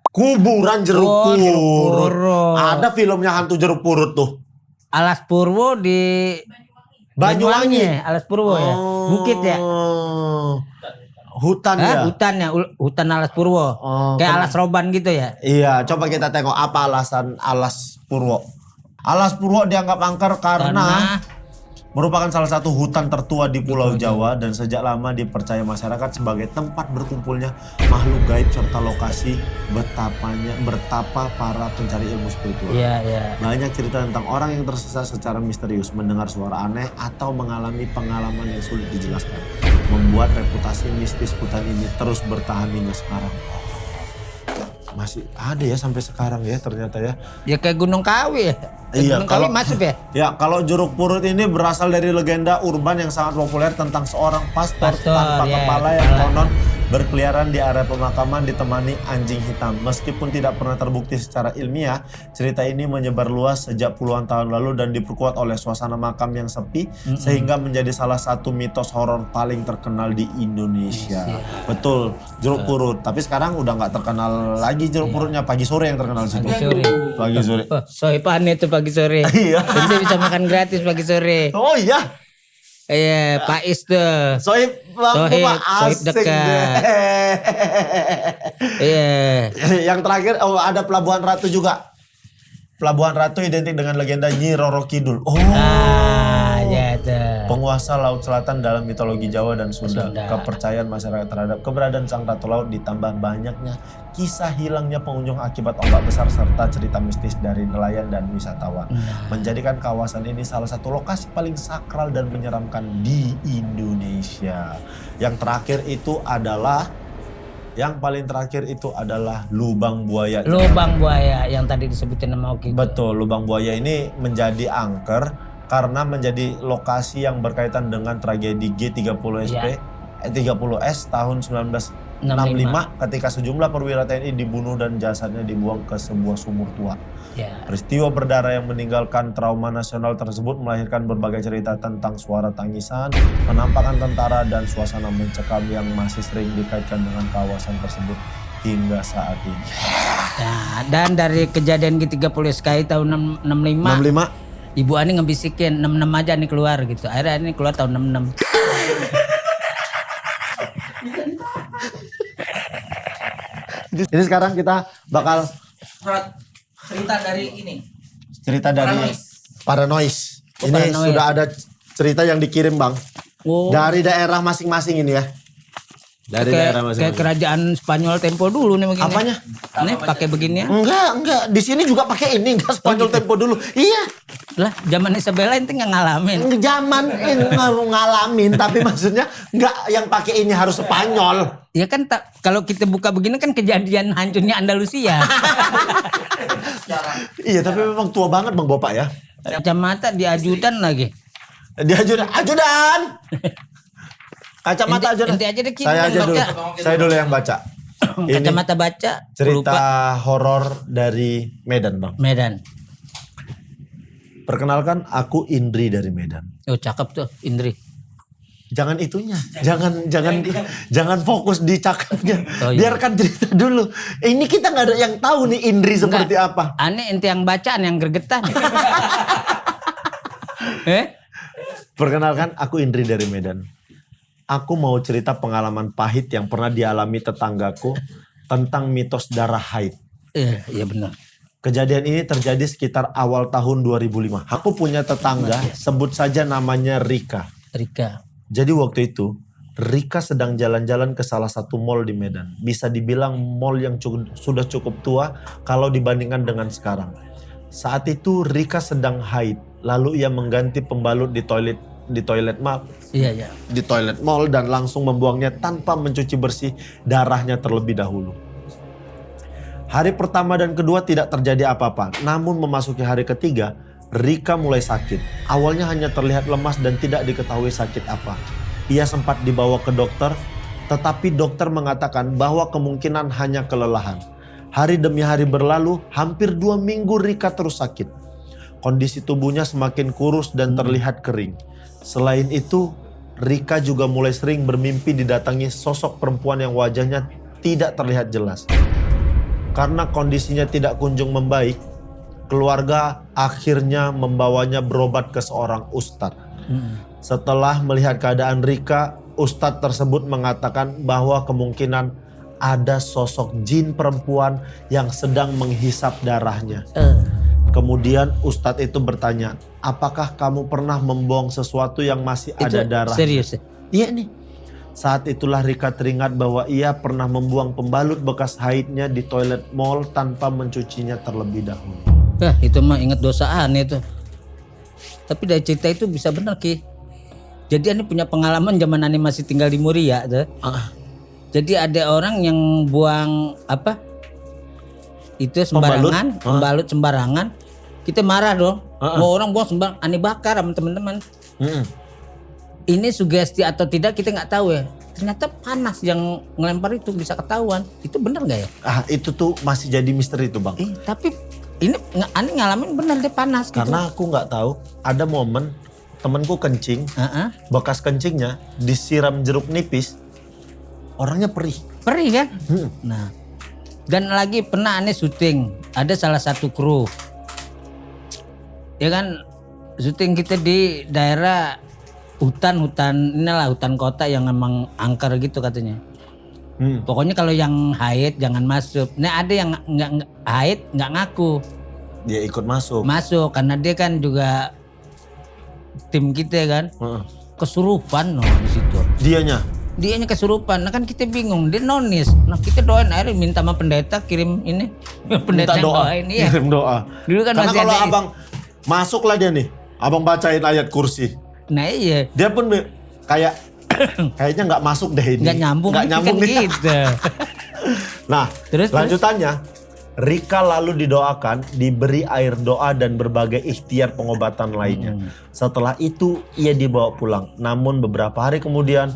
Kuburan Jeruk Oh, Jeruk Purut. Purut. Ada filmnya hantu Jeruk Purut tuh. Alas Purwo di Banyuwangi. Alas Purwo ya. Bukit ya. Hutan ya. Hutan Alas Purwo. Oh, Kayak Alas Roban gitu ya. Iya, coba kita tengok apa alasan Alas Purwo. Alas Purwo dianggap angker karena merupakan salah satu hutan tertua di Pulau Jawa dan sejak lama dipercaya masyarakat sebagai tempat berkumpulnya makhluk gaib serta lokasi bertapa para pencari ilmu spiritual. Iya, iya. Banyak cerita tentang orang yang tersesat secara misterius, mendengar suara aneh atau mengalami pengalaman yang sulit dijelaskan, membuat reputasi mistis hutan ini terus bertahan hingga sekarang. Masih ada ya sampai sekarang ya ternyata ya. Ya kayak Gunung Kawi ya. Iya, Gunung Kawi masuk ya. Ya, kalau Jeruk Purut ini berasal dari legenda urban yang sangat populer tentang seorang pastor tanpa kepala yang konon berkeliaran di area pemakaman ditemani anjing hitam. Meskipun tidak pernah terbukti secara ilmiah, cerita ini menyebar luas sejak puluhan tahun lalu dan diperkuat oleh suasana makam yang sepi sehingga menjadi salah satu mitos horor paling terkenal di Indonesia. Betul, Jeruk Purut. Tapi sekarang udah nggak terkenal lagi Jeruk Purutnya, Pagi Sore yang terkenal di situ. Pagi Sore. Oh, sohipan itu pagi sore. Iya. Nanti bisa makan gratis pagi sore. Oh iya. Iya, Pak Is tuh. Sohib dekat. Iya. Yang terakhir ada Pelabuhan Ratu juga. Pelabuhan Ratu identik dengan legenda Nyi Roro Kidul. Oh. Ya tuh. Penguasa Laut Selatan dalam mitologi Jawa dan Sunda. Kepercayaan masyarakat terhadap keberadaan sang Ratu Laut ditambah banyaknya kisah hilangnya pengunjung akibat ombak besar serta cerita mistis dari nelayan dan wisatawan. Menjadikan kawasan ini salah satu lokasi paling sakral dan menyeramkan di Indonesia. Yang paling terakhir itu adalah Lubang Buaya. Lubang Buaya yang tadi disebutin sama Oki. Betul, Lubang Buaya ini menjadi angker karena menjadi lokasi yang berkaitan dengan tragedi G30SP 30S tahun 1965 ketika sejumlah perwira TNI dibunuh dan jasadnya dibuang ke sebuah sumur tua. Peristiwa berdarah yang meninggalkan trauma nasional tersebut melahirkan berbagai cerita tentang suara tangisan, penampakan tentara dan suasana mencekam yang masih sering dikaitkan dengan kawasan tersebut hingga saat ini. Nah, dan dari kejadian G30 SKI tahun 65 Ibu Ani ngebisikin 66 aja nih keluar gitu. Akhirnya ini keluar tahun 66. Jadi sekarang kita bakal cerita dari ini. cerita dari Paranoid. Ini Paranoid. sudah ada cerita yang dikirim Bang. Oh. Dari daerah masing-masing ini ya. Dari daerah Kayak masing-masing. kerajaan Spanyol tempo dulu nih begini. Apanya? Nih pakai begini ya. Enggak. Di sini juga pakai ini, enggak Spanyol tempo dulu. Iya. Lah, zaman Isabella itu nggak ngalamin. Zaman ngalamin tapi maksudnya enggak yang pakai ini harus Spanyol. Ya kan kalau kita buka begini kan kejadian hancurnya Andalusia. Iya, tapi memang tua banget Bang Bapak ya. Kacamata diajudan lagi. Dia ajudan. Kacamata ajudan. Ente aja deh, Saya aja dulu. baca. Saya dulu yang baca. Kacamata baca. cerita Lupa. horor dari Medan, Bang. Medan. Perkenalkan, aku Indri dari Medan. Oh cakep tuh Indri. Jangan itunya, jangan fokus di cakepnya. Oh, iya. Biarkan cerita dulu. Ini kita nggak ada yang tahu nih Indri seperti apa. Aneh ente yang bacaan yang gregetan. Perkenalkan, aku Indri dari Medan. Aku mau cerita pengalaman pahit yang pernah dialami tetanggaku tentang mitos darah haid. Iya benar. Kejadian ini terjadi sekitar awal tahun 2005. Aku punya tetangga, sebut saja namanya Rika. Rika. Jadi waktu itu, Rika sedang jalan-jalan ke salah satu mall di Medan. Bisa dibilang mall yang sudah cukup tua kalau dibandingkan dengan sekarang. Saat itu Rika sedang haid, lalu ia mengganti pembalut di toilet mall dan langsung membuangnya tanpa mencuci bersih darahnya terlebih dahulu. Hari pertama dan kedua tidak terjadi apa-apa, namun memasuki hari ketiga, Rika mulai sakit. Awalnya hanya terlihat lemas dan tidak diketahui sakit apa. Ia sempat dibawa ke dokter, tetapi dokter mengatakan bahwa kemungkinan hanya kelelahan. Hari demi hari berlalu, hampir 2 minggu Rika terus sakit. Kondisi tubuhnya semakin kurus dan terlihat kering. Selain itu, Rika juga mulai sering bermimpi didatangi sosok perempuan yang wajahnya tidak terlihat jelas. Karena kondisinya tidak kunjung membaik, keluarga akhirnya membawanya berobat ke seorang ustadz. Setelah melihat keadaan Rika, ustadz tersebut mengatakan bahwa kemungkinan ada sosok jin perempuan yang sedang menghisap darahnya. Kemudian ustadz itu bertanya, apakah kamu pernah membuang sesuatu yang masih ada darah? Serius ya? Iya nih. Saat itulah Rika teringat bahwa ia pernah membuang pembalut bekas haidnya di toilet mall tanpa mencucinya terlebih dahulu. Itu mah inget dosaan itu. Tapi dari cerita itu bisa benar Ki. Jadi Ani punya pengalaman zaman Ani masih tinggal di Muria tuh. Jadi ada orang yang buang apa? Itu sembarangan, pembalut sembarangan. Kita marah dong. Mau orang buang sembarang, Ani bakar sama teman-teman. Ini sugesti atau tidak kita nggak tahu ya. Ternyata panas yang ngelempar itu bisa ketahuan. Itu benar nggak ya? Itu tuh masih jadi misteri tuh Bang. Tapi ini Ani ngalamin benar dia panas gitu. Karena aku nggak tahu, ada momen temenku kencing, bekas kencingnya disiram jeruk nipis, orangnya perih. Perih kan? Nah, dan lagi pernah Ani syuting, ada salah satu kru, ya kan, syuting kita di daerah hutan kota yang emang angker gitu katanya. Pokoknya kalau yang haid jangan masuk. Nah ada yang nggak haid nggak ngaku. Dia ikut masuk. Masuk karena dia kan juga tim kita kan. Kesurupan di situ. Dianya kesurupan. Nah kan kita bingung. Dia nonis. Nah kita doain akhirnya minta sama pendeta kirim ini. Pendeta minta doa. doain iya. Kirim doa. Dulu kan karena masih kalau ada abang masuk lah dia nih. Abang bacain ayat kursi. Nah iya. Dia pun kayaknya nggak masuk deh ini. Nggak nyambung nih. gitu. Nah, lanjutannya Rika lalu didoakan, diberi air doa dan berbagai ikhtiar pengobatan lainnya. Setelah itu ia dibawa pulang. Namun beberapa hari kemudian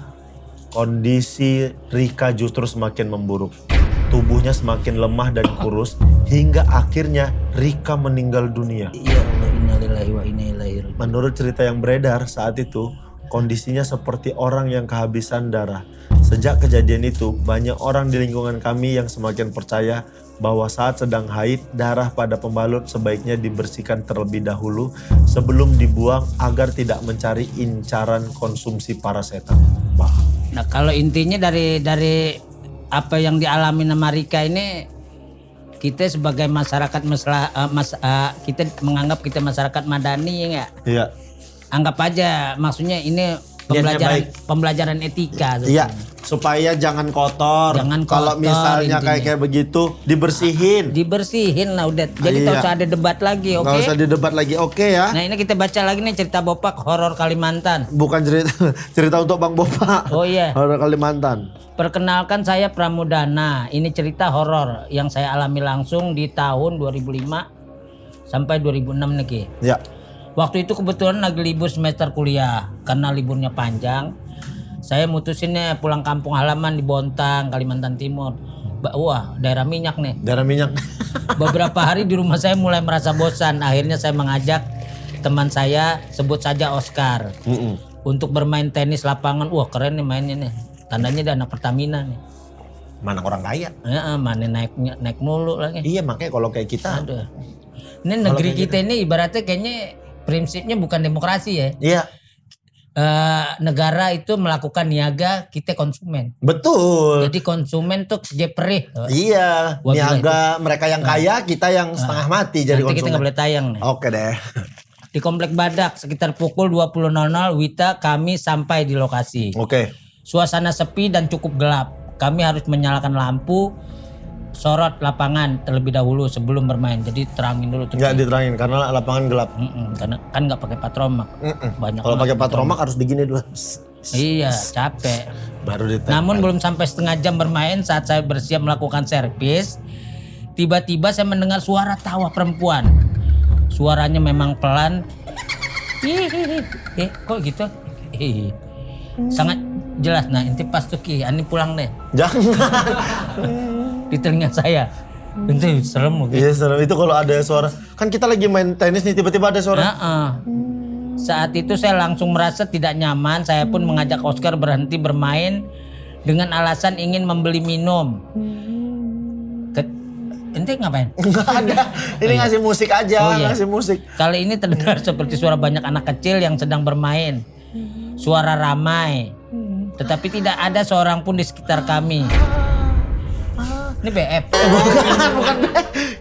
kondisi Rika justru semakin memburuk. Tubuhnya semakin lemah dan kurus hingga akhirnya Rika meninggal dunia. Ya Allah, innalillahi wa inna ilaihi raji'un. Menurut cerita yang beredar saat itu, kondisinya seperti orang yang kehabisan darah. Sejak kejadian itu, banyak orang di lingkungan kami yang semakin percaya bahwa saat sedang haid, darah pada pembalut sebaiknya dibersihkan terlebih dahulu sebelum dibuang agar tidak mencari incaran konsumsi para setan. Nah kalau intinya dari apa yang dialami sama Rika ini, kita sebagai masyarakat kita menganggap kita masyarakat madani ya. Iya. Anggap aja maksudnya ini pembelajaran etika. Iya, supaya jangan kotor. Kalau misalnya kayak begitu dibersihin lah udah. Jadi tak usah ada debat lagi, oke? Nggak usah didebat lagi, oke ya? Nah ini kita baca lagi nih cerita Bopak horor Kalimantan. Bukan cerita untuk Bang Bopak. Oh iya. Horor Kalimantan. Perkenalkan saya Pramudana. Ini cerita horor yang saya alami langsung di tahun 2005 sampai 2006 nih Ki. Ya. Waktu itu kebetulan lagi libur semester kuliah. Karena liburnya panjang, saya mutusinnya pulang kampung halaman di Bontang, Kalimantan Timur. Wah, daerah minyak nih. Daerah minyak. Beberapa hari di rumah saya mulai merasa bosan. Akhirnya saya mengajak teman saya, sebut saja Oscar, untuk bermain tenis lapangan. Wah, keren nih mainnya nih. Tandanya dia anak Pertamina nih. Mana orang kaya. Ya, mana naik mulu lagi. Iya, makanya kalau kayak kita. Aduh. Ini negeri kita ini ibaratnya kayaknya prinsipnya bukan demokrasi ya. Iya. Negara itu melakukan niaga, kita konsumen. Betul. Jadi konsumen tuh kerja perih. Iya, Wah, niaga mereka yang kaya, kita yang setengah mati jadi Nanti kita konsumen. nggak boleh tayang nih. Oke deh. Di Komplek Badak sekitar pukul 20.00 Wita kami sampai di lokasi. Oke. Suasana sepi dan cukup gelap. Kami harus menyalakan lampu sorot lapangan terlebih dahulu sebelum bermain. Jadi terangin dulu tuh. Nggak diterangin karena lapangan gelap. Karena kan nggak pakai patromak. Banyak. Kalau pakai patromak harus begini dulu. Iya, capek. Baru ditempel. Namun belum sampai setengah jam bermain saat saya bersiap melakukan servis, tiba-tiba saya mendengar suara tawa perempuan. Suaranya memang pelan. Kok gitu? Sangat jelas. Nah, inti pas tuh Ki, ani pulang deh. Jangan. Di telinga saya. Itu serem gitu. Iya serem itu kalau ada suara. Kan kita lagi main tenis nih tiba-tiba ada suara. Saat itu saya langsung merasa tidak nyaman. Saya pun mengajak Oscar berhenti bermain dengan alasan ingin membeli minum. Ente ngapain? Enggak ada. Ini ngasih musik aja, ngasih musik. Kali ini terdengar seperti suara banyak anak kecil yang sedang bermain. Suara ramai. Tetapi tidak ada seorang pun di sekitar kami. Ini BF. Bukan.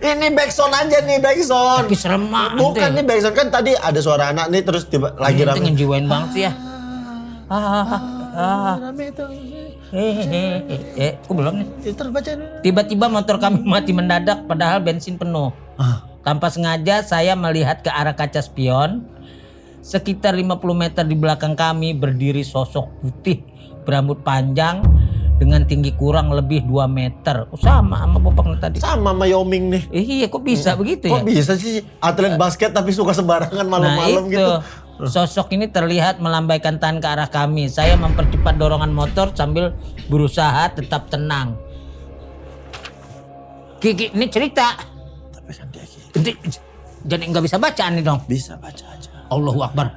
Ini backsound aja nih, backsound. Tapi serem banget. Bukan nih backsound, kan tadi ada suara anak nih terus tiba lagi Ini rame. ngejiwain banget sih ya. Kok belum nih? Tiba-tiba motor kami mati mendadak padahal bensin penuh. Tanpa sengaja saya melihat ke arah kaca spion. Sekitar 50 meter di belakang kami berdiri sosok putih berambut panjang dengan tinggi kurang lebih 2 meter. Sama bapaknya tadi. Sama sama Yoming nih. Iya, kok bisa begitu ya? Kok bisa sih atlet basket tapi suka sembarangan malam-malam gitu. Sosok ini terlihat melambaikan tangan ke arah kami. Saya mempercepat dorongan motor sambil berusaha tetap tenang. Kiki, ini cerita. Tapi kan dia gitu. Jadi nggak bisa bacaan nih dong. Bisa baca aja. Allahu Akbar.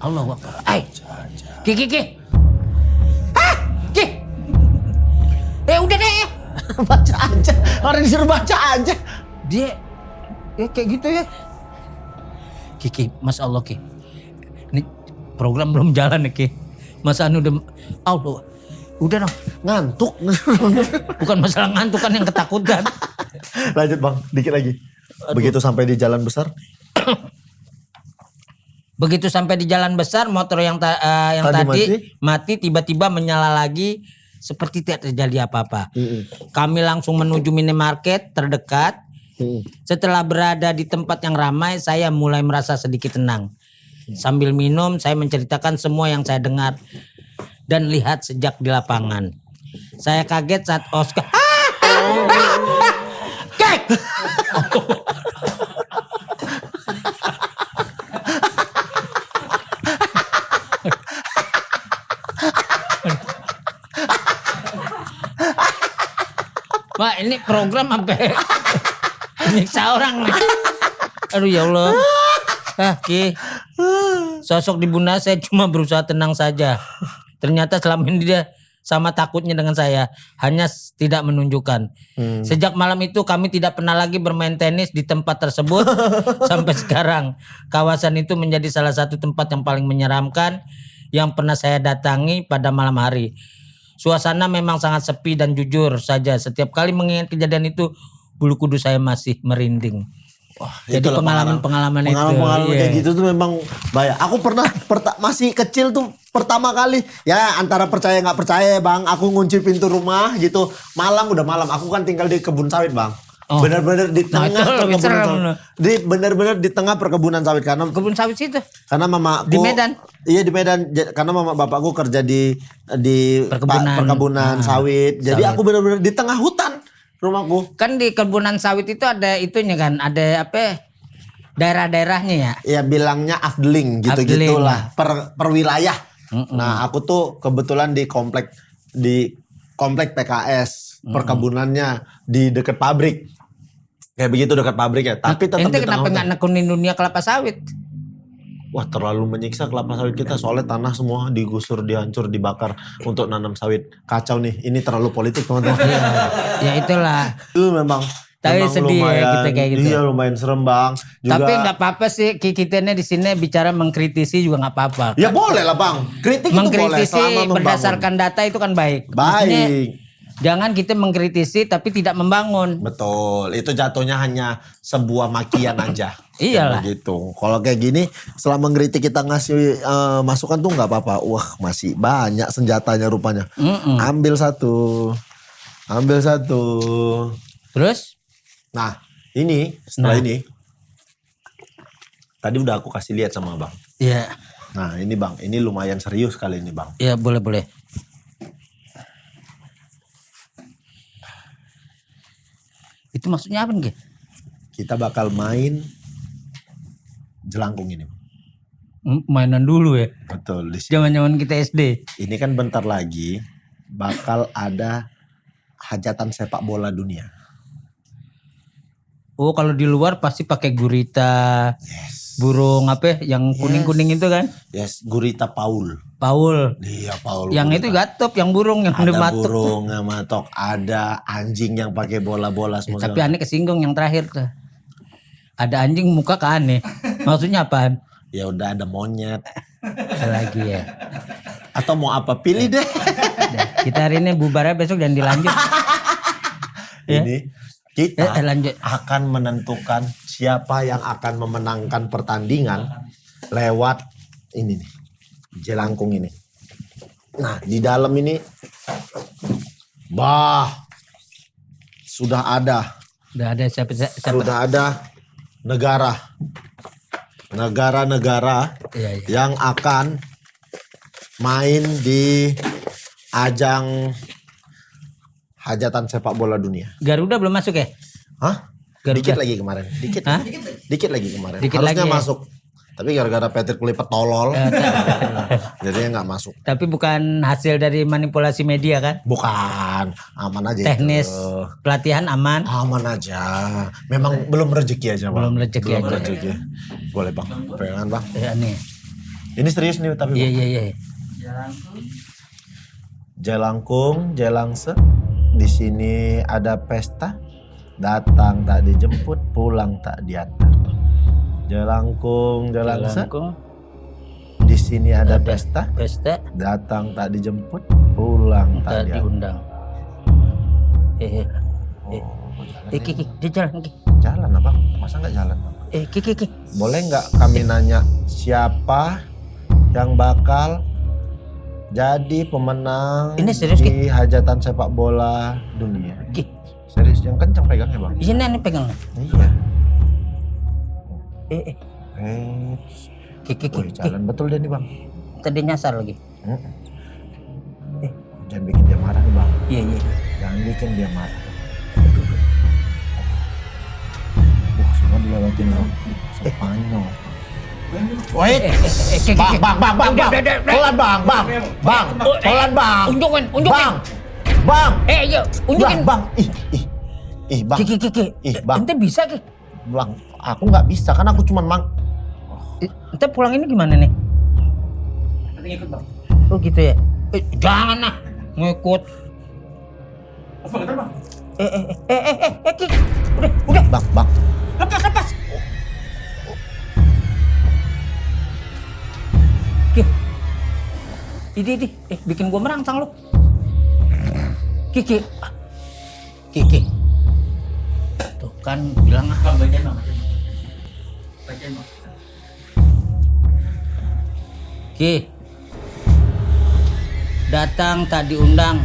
Allahu Akbar. Ki. Ki. Udah deh. Baca aja. Orang disuruh baca aja. Dia kayak gitu ya. Ki, Mas Allah Ki. Ini program belum jalan nih Ki. Mas Anu udah udah dong. Ngantuk. Bukan masalah ngantuk kan yang ketakutan. Lanjut Bang, dikit lagi. Begitu sampai di jalan besar. Begitu sampai di jalan besar, motor yang tadi mati tiba-tiba menyala lagi seperti tidak terjadi apa-apa. Kami langsung menuju minimarket terdekat. Setelah berada di tempat yang ramai, saya mulai merasa sedikit tenang. Sambil minum, saya menceritakan semua yang saya dengar dan lihat sejak di lapangan. Saya kaget saat Oscar. Kek! Wah, ini program sampai nyiksa orang nih. Aduh ya Allah. Ki. Sosok di bunda saya cuma berusaha tenang saja. Ternyata selama ini dia sama takutnya dengan saya, hanya tidak menunjukkan. Sejak malam itu kami tidak pernah lagi bermain tenis di tempat tersebut sampai sekarang. Kawasan itu menjadi salah satu tempat yang paling menyeramkan yang pernah saya datangi pada malam hari. Suasana memang sangat sepi dan jujur saja. Setiap kali mengingat kejadian itu, bulu kudus saya masih merinding. Wah, jadi pengalaman itu. Pengalaman kayak gitu tuh memang bahaya. Aku pernah masih kecil tuh pertama kali ya antara percaya nggak percaya Bang. Aku ngunci pintu rumah gitu. Udah malam. Aku kan tinggal di kebun sawit Bang. Benar-benar di tengah perkebunan sawit. Benar-benar di tengah perkebunan sawit karena kebun sawit situ. Karena mamaku di Medan. Iya di Medan karena mama bapakku kerja di perkebunan sawit. Jadi aku benar-benar di tengah hutan rumahku. Kan di kebunan sawit itu ada itunya kan, ada apa? Daerah-daerahnya ya. Ya bilangnya afdeling gitu-gitulah per wilayah. Nah, aku tuh kebetulan di komplek PKS, perkebunannya di dekat pabrik. Kayak begitu dekat pabrik ya. Tapi tetap ente di kenapa tengah nggak hutan. nekunin dunia kelapa sawit? Wah, terlalu menyiksa kelapa sawit kita. Soalnya tanah semua digusur, dihancur, dibakar untuk nanam sawit. Kacau nih. Ini terlalu politik teman-teman. Ya itulah. Itu memang. Tapi memang sedih ya kita kayak gitu. Iya, lumayan serem bang. Juga, Tapi nggak apa-apa sih kita di sini bicara mengkritisi juga nggak apa-apa. ya boleh lah bang. Kritik itu boleh Mengkritisi selama membangun. berdasarkan data itu kan baik. Maksudnya, Baik. jangan kita mengkritisi tapi tidak membangun. Betul. Itu jatuhnya hanya sebuah makian aja. Iyalah. Gitu. Kalau kayak gini, setelah mengkritik kita ngasih masukan tuh nggak apa-apa. Wah, masih banyak senjatanya rupanya. Ambil satu. Ambil satu. Terus? Nah, ini setelah ini. Tadi udah aku kasih lihat sama bang. Ya, Nah, ini bang. Ini lumayan serius kali ini bang. ya boleh. Itu maksudnya apa nih? Kita bakal main jelangkung ini. Mainan dulu ya. Betul. Di sini. Zaman-zaman kita SD. Ini kan bentar lagi bakal ada hajatan sepak bola dunia. Oh, kalau di luar pasti pakai gurita. Burung apa ya? Yang kuning-kuning itu kan? Yes, gurita Paul. Paul. Iya, Paul. Yang itu gatop, yang burung yang udah ada matuk. burung yang matok, ada anjing yang pakai bola-bola semua. Tapi aneh kesinggung yang terakhir tuh. Ada anjing muka ke aneh. Maksudnya apaan? Ya udah ada monyet. Lagi ya. Atau mau apa? Pilih deh. Udah, kita hari ini bubarnya besok dan dilanjut. Ya. Ini kita Lanjut. akan menentukan siapa yang akan memenangkan pertandingan lewat ini nih. Jelangkung ini. Nah, di dalam ini sudah ada siapa? sudah ada negara-negara Iya. yang akan main di ajang hajatan sepak bola dunia. Garuda belum masuk ya? Hah? Garuda. Dikit lagi kemarin. Hah? Dikit lagi kemarin. Dikit Harusnya lagi ya? masuk. Tapi gara-gara Patrick Kluivert tolol, jadinya nggak masuk. Tapi bukan hasil dari manipulasi media kan? Bukan, aman aja. Teknis itu. pelatihan aman. Aman aja. Memang belum rezeki aja bang. Belum rezeki aja. rezeki. Boleh bang, pegangan bang. Ya nih. Ini serius nih tapi bang. Iya. Jelangkung, jelangse. Di sini ada pesta. Datang tak dijemput, pulang tak diantar. Jelangkung, jelangse. Jelangkung. Di sini ada pesta. Pesta. Datang tak dijemput, pulang tak Tak diantar. diundang. Ki, dia jalan Ki. Jalan apa? Masa nggak jalan? Bang? Ki. Boleh nggak kami nanya siapa yang bakal jadi pemenang Ini serius, di hajatan sepak bola dunia? Ki. Serius, yang kencang pegangnya bang. Di sini aneh pegang. Iya. Ki. Wih, jalan betul dia nih bang. Tadi nyasar lagi. Jangan bikin dia marah nih bang. Iya. Jangan bikin dia marah. Semua dilewatin bang. Spanyol. Wait, Ki. bang, pelan bang, pelan bang, Unjukin. bang, Yuk, unjukin. bang, ih, bang, Ki. ih, bang, Ente bisa Ki. bang, aku nggak bisa kan aku cuman mang. Ente pulang ini gimana nih? Nanti ngikut bang. Oh gitu ya. Jangan lah ngikut. Bang, bentar bang. Ki. Udah. Bang, Lepas. Ki. Idi. Bikin gua merangsang lu. Ki. Tuh kan bilang Bang, bacain bang. Bacain bang. Ki. Datang tak diundang,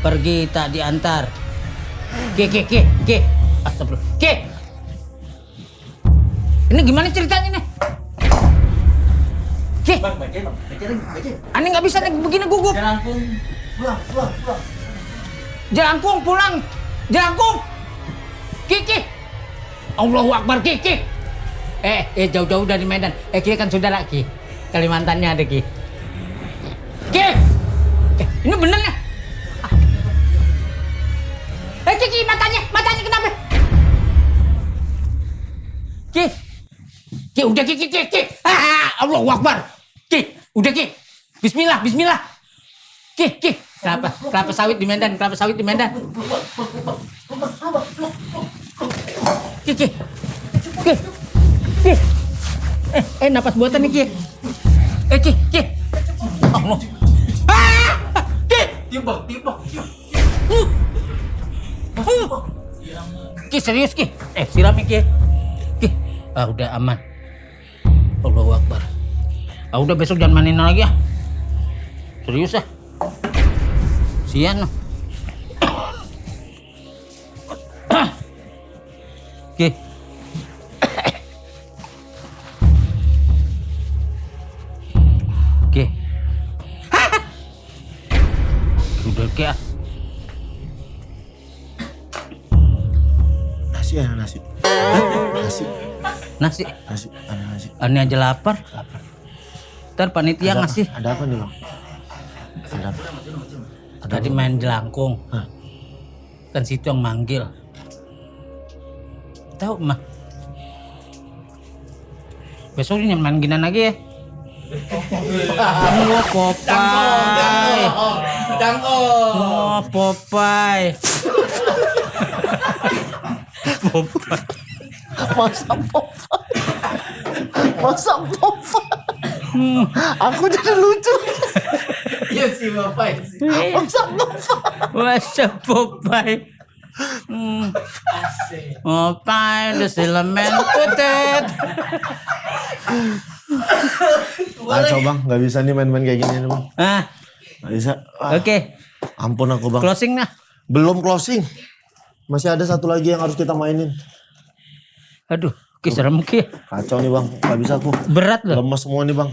pergi tak diantar. Ki. Astagfirullah. Ki. Ini gimana ceritanya nih? Ki. Bang, bacain bang. Bacain. Aneh nggak bisa nih begini gugup. Jelangkung. Pulang. Jelangkung pulang. Jelangkung. Ki. Allahu Akbar Ki. Jauh-jauh dari Medan. Ki kan saudara Ki. Kalimantannya ada Ki. Ki. Ini bener ya? Ki, matanya kenapa? Ki, udah Ki. Allahu Akbar. Ki, udah Ki. Bismillah. Ki. Kelapa sawit di Medan. Ki. Napas buatan nih Ki. Ki. Allah. Ki. Tiba. Ki, serius Ki. Siram Ki. Ki. Udah aman. Allahu Akbar. Udah besok jangan mainin lagi ya. Serius ah. Sian. Ki. Ki. Udah Ki. Nasi. Ini aja lapar. Ntar panitia ngasih. Ada apa nih Bang? Tadi main jelangkung. Kan situ yang manggil. Tahu mah. Besok ini main ginan lagi ya. Popeye. Popeye. Masa Popeye? Aku jadi lucu. Iya sih Bapak sih. Masa Popeye. Popeye the Silverman Putet. Kacau Bang, nggak bisa nih main-main kayak gini nih Bang. Nggak bisa. Oke. Ampun aku Bang. Closing nah. Belum closing. Masih ada satu lagi yang harus kita mainin. Aduh, Ki serem Ki. Kacau nih Bang, nggak bisa aku. Berat loh. Lemes semua nih Bang.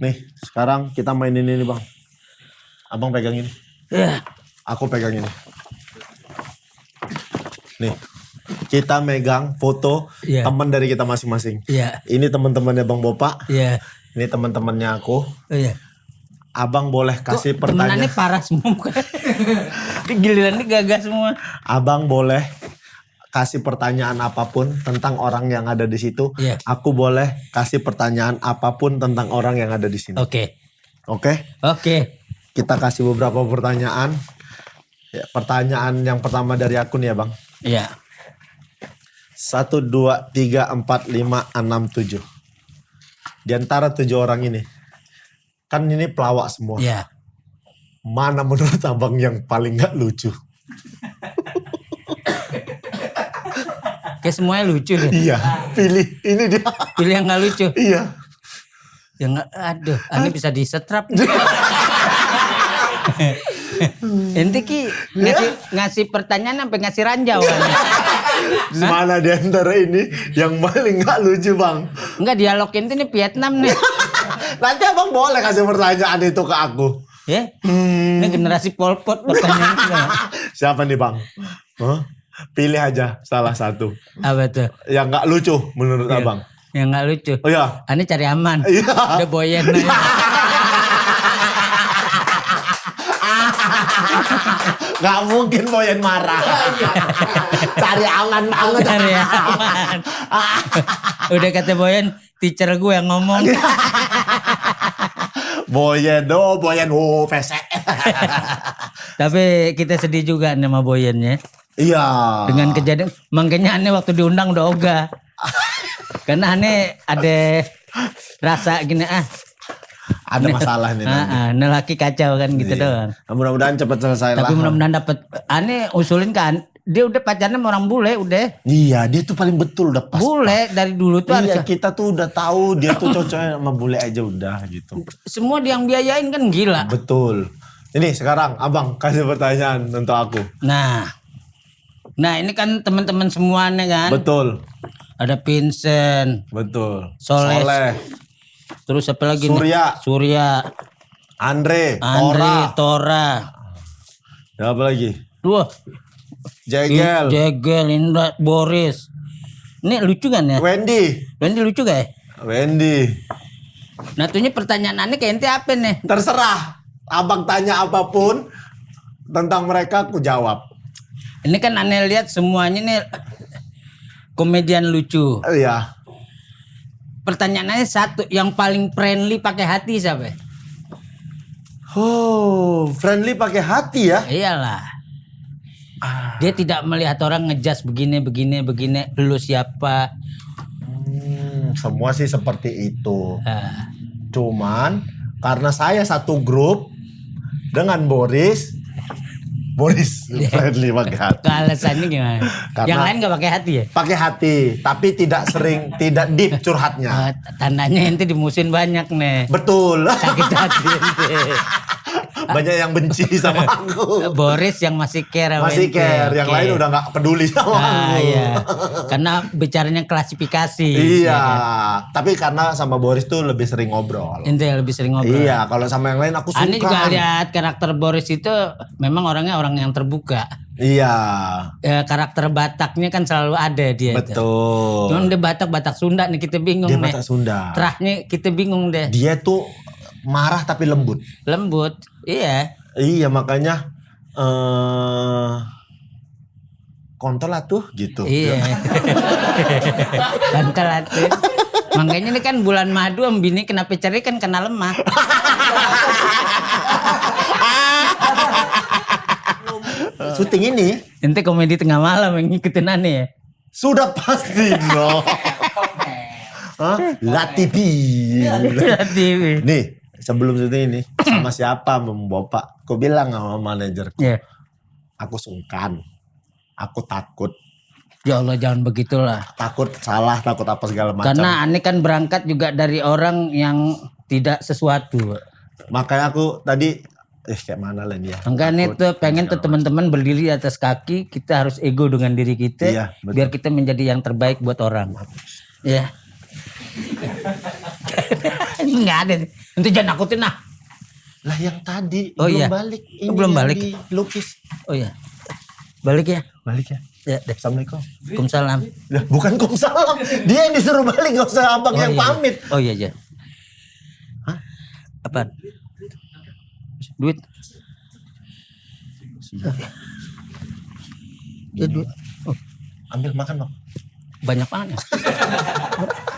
Nih, sekarang kita mainin ini Bang. Abang pegang ini. Ya. Aku pegang ini. Nih, kita megang foto teman dari kita masing-masing. Iya. Ini teman-temannya Bang Bopa. Iya. Ini teman-temannya aku. Iya. Abang boleh kasih pertanyaan. Temenannya parah semua bukan? Giliran ini gagal semua. Abang boleh kasih pertanyaan apapun tentang orang yang ada di situ. Iya. Aku boleh kasih pertanyaan apapun tentang orang yang ada di sini. Oke. Oke? Kita kasih beberapa pertanyaan. Ya, pertanyaan yang pertama dari aku nih ya Bang. Iya. 1, 2, 3, 4, 5, 6, 7. Di antara 7 orang ini. Kan ini pelawak semua. Iya. Mana menurut abang yang paling gak lucu? Kayak semuanya lucu deh. Iya, pilih. Ini dia. Pilih yang gak lucu. Iya. Yang aduh, ini bisa disetrap. Ente Ki ngasih pertanyaan sampai ngasih ranjau. Mana di antara ini yang paling gak lucu Bang? Enggak, dialog ente nih Vietnam nih. Nanti abang boleh kasih pertanyaan itu ke aku. Ya? Ini generasi Pol Pot pertanyaan. Siapa nih Bang? Huh? Pilih aja salah satu. Apa tuh? Yang gak lucu menurut abang. Yang gak lucu. Oh iya. Ini cari aman. Iya. Udah boyen aja. Gak mungkin Boyen marah. Cari aman banget. Cari aman. Udah kata Boyen, teacher gue yang ngomong. Boyen, pesek. Tapi kita sedih juga sama Boyennya. Iya. Dengan kejadian, makanya aneh waktu diundang udah ogah. Karena aneh ada rasa gini ada masalah nih. Laki kacau kan gitu doang. Mudah-mudahan cepat selesai lah. Tapi mudah-mudahan dapat. Aneh usulin kan, dia udah pacarnya sama orang bule udah. Iya, dia tuh paling betul udah pas. Bule dari dulu tuh iya, kita tuh udah tahu dia tuh cocoknya sama bule aja udah gitu. Semua dia yang biayain kan gila. Betul. Ini sekarang abang kasih pertanyaan untuk aku. Nah ini kan teman-teman semuanya kan. Betul. Ada Vincent. Betul. Soleh. Terus apa lagi Surya. Andre, Tora. Apa lagi? Dua. Jegel, Indra, Boris. Ini lucu kan ya? Wendy lucu gak ya? Wendy. Nah tuhnya pertanyaan aneh kayak ente apa nih? Terserah. Abang tanya apapun tentang mereka aku jawab. Ini kan aneh lihat semuanya nih komedian lucu. Iya. Pertanyaannya satu, yang paling friendly pakai hati siapa? Oh, friendly pakai hati ya? Iyalah. Dia tidak melihat orang ngejudge begini, lu siapa. Semua sih seperti itu. Ah, Cuman karena saya satu grup dengan Boris friendly pakai hati. alasannya gimana? Karena- Yang lain gak pakai hati ya? Pakai hati, tapi tidak deep curhatnya. Tandanya ente dimusuhin banyak nih. Betul. Sakit hati ente. Banyak yang benci sama aku. Boris yang masih care sama Masih ente, care, yang oke. lain udah nggak peduli sama aku. Iya. Karena bicaranya klasifikasi. Iya, ya kan? tapi karena sama Boris tuh lebih sering ngobrol. Ente yang lebih sering ngobrol. Iya, kalau sama yang lain aku suka. Ani juga lihat karakter Boris itu memang orangnya orang yang terbuka. Iya, Karakter Bataknya kan selalu ada dia. itu. betul. Cuman dia Batak Sunda nih kita bingung Dia nih. Batak Sunda. Terahnya kita bingung deh. Dia tuh marah tapi lembut. Lembut. Iya. Iya, makanya kontol lah tuh gitu. Iya. Bantal tuh. Makanya ini kan bulan madu om bini kenapa cari kan kena lemah. Syuting ini Ente komedi tengah malam yang ngikutin aneh ya. sudah pasti no. Hah? Latipi. TV. Nih, sebelum syuting ini sama siapa Bapak? Aku bilang sama manajerku, Ya. aku sungkan, aku takut Ya Allah jangan begitulah. salah, takut apa segala macam. Karena aneh kan berangkat juga dari orang yang tidak sesuatu. Makanya aku tadi kayak mana lah dia. Makanya tuh pengen tuh teman-teman berdiri di atas kaki, kita harus ego dengan diri kita, Iya, betul. biar kita menjadi yang terbaik buat orang. Ya. Enggak ada. Nanti jangan nakutin nah. Lah yang tadi Oh, belum iya. balik. Ini Oh, belum yang balik. dilukis. Oh ya. Balik ya. Balik ya. Ya, deh. Assalamualaikum. Waalaikumsalam. Lah, bukan salam. Dia yang disuruh balik, gak usah abang yang iya. pamit. Oh iya iya. Hah? Apaan? Duit. Ya, duit. Oh, Ambil makan bang. banyak banget.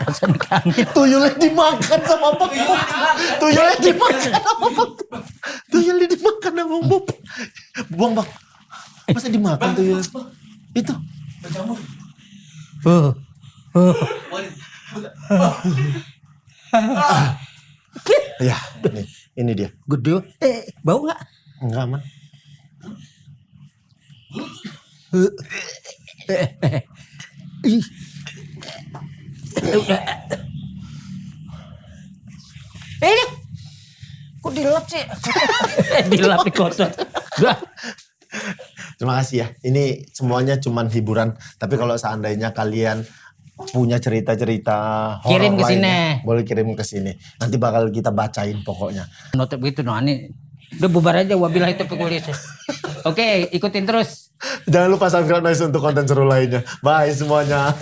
Rasanya kami. Tuyulnya dimakan sama apa? Tuyulnya dimakan sama apa? Tuyulnya dimakan sama Bob. Buang bang. Masa dimakan tuyul? Itu. Ya, ini dia. Gede. Bau nggak? Enggak aman. Ini kok dilap sih? Dilap di kotor. Terima kasih ya. Ini semuanya cuman hiburan. Tapi kalau seandainya kalian punya cerita-cerita horor Kirim ke sini. lainnya, boleh kirim ke sini. Nanti bakal kita bacain pokoknya. Notif gitu no ani. Udah bubar aja wabillahi taufiq wal hidayah. Oke, ikutin terus. Jangan lupa subscribe Noise untuk konten seru lainnya. Bye semuanya.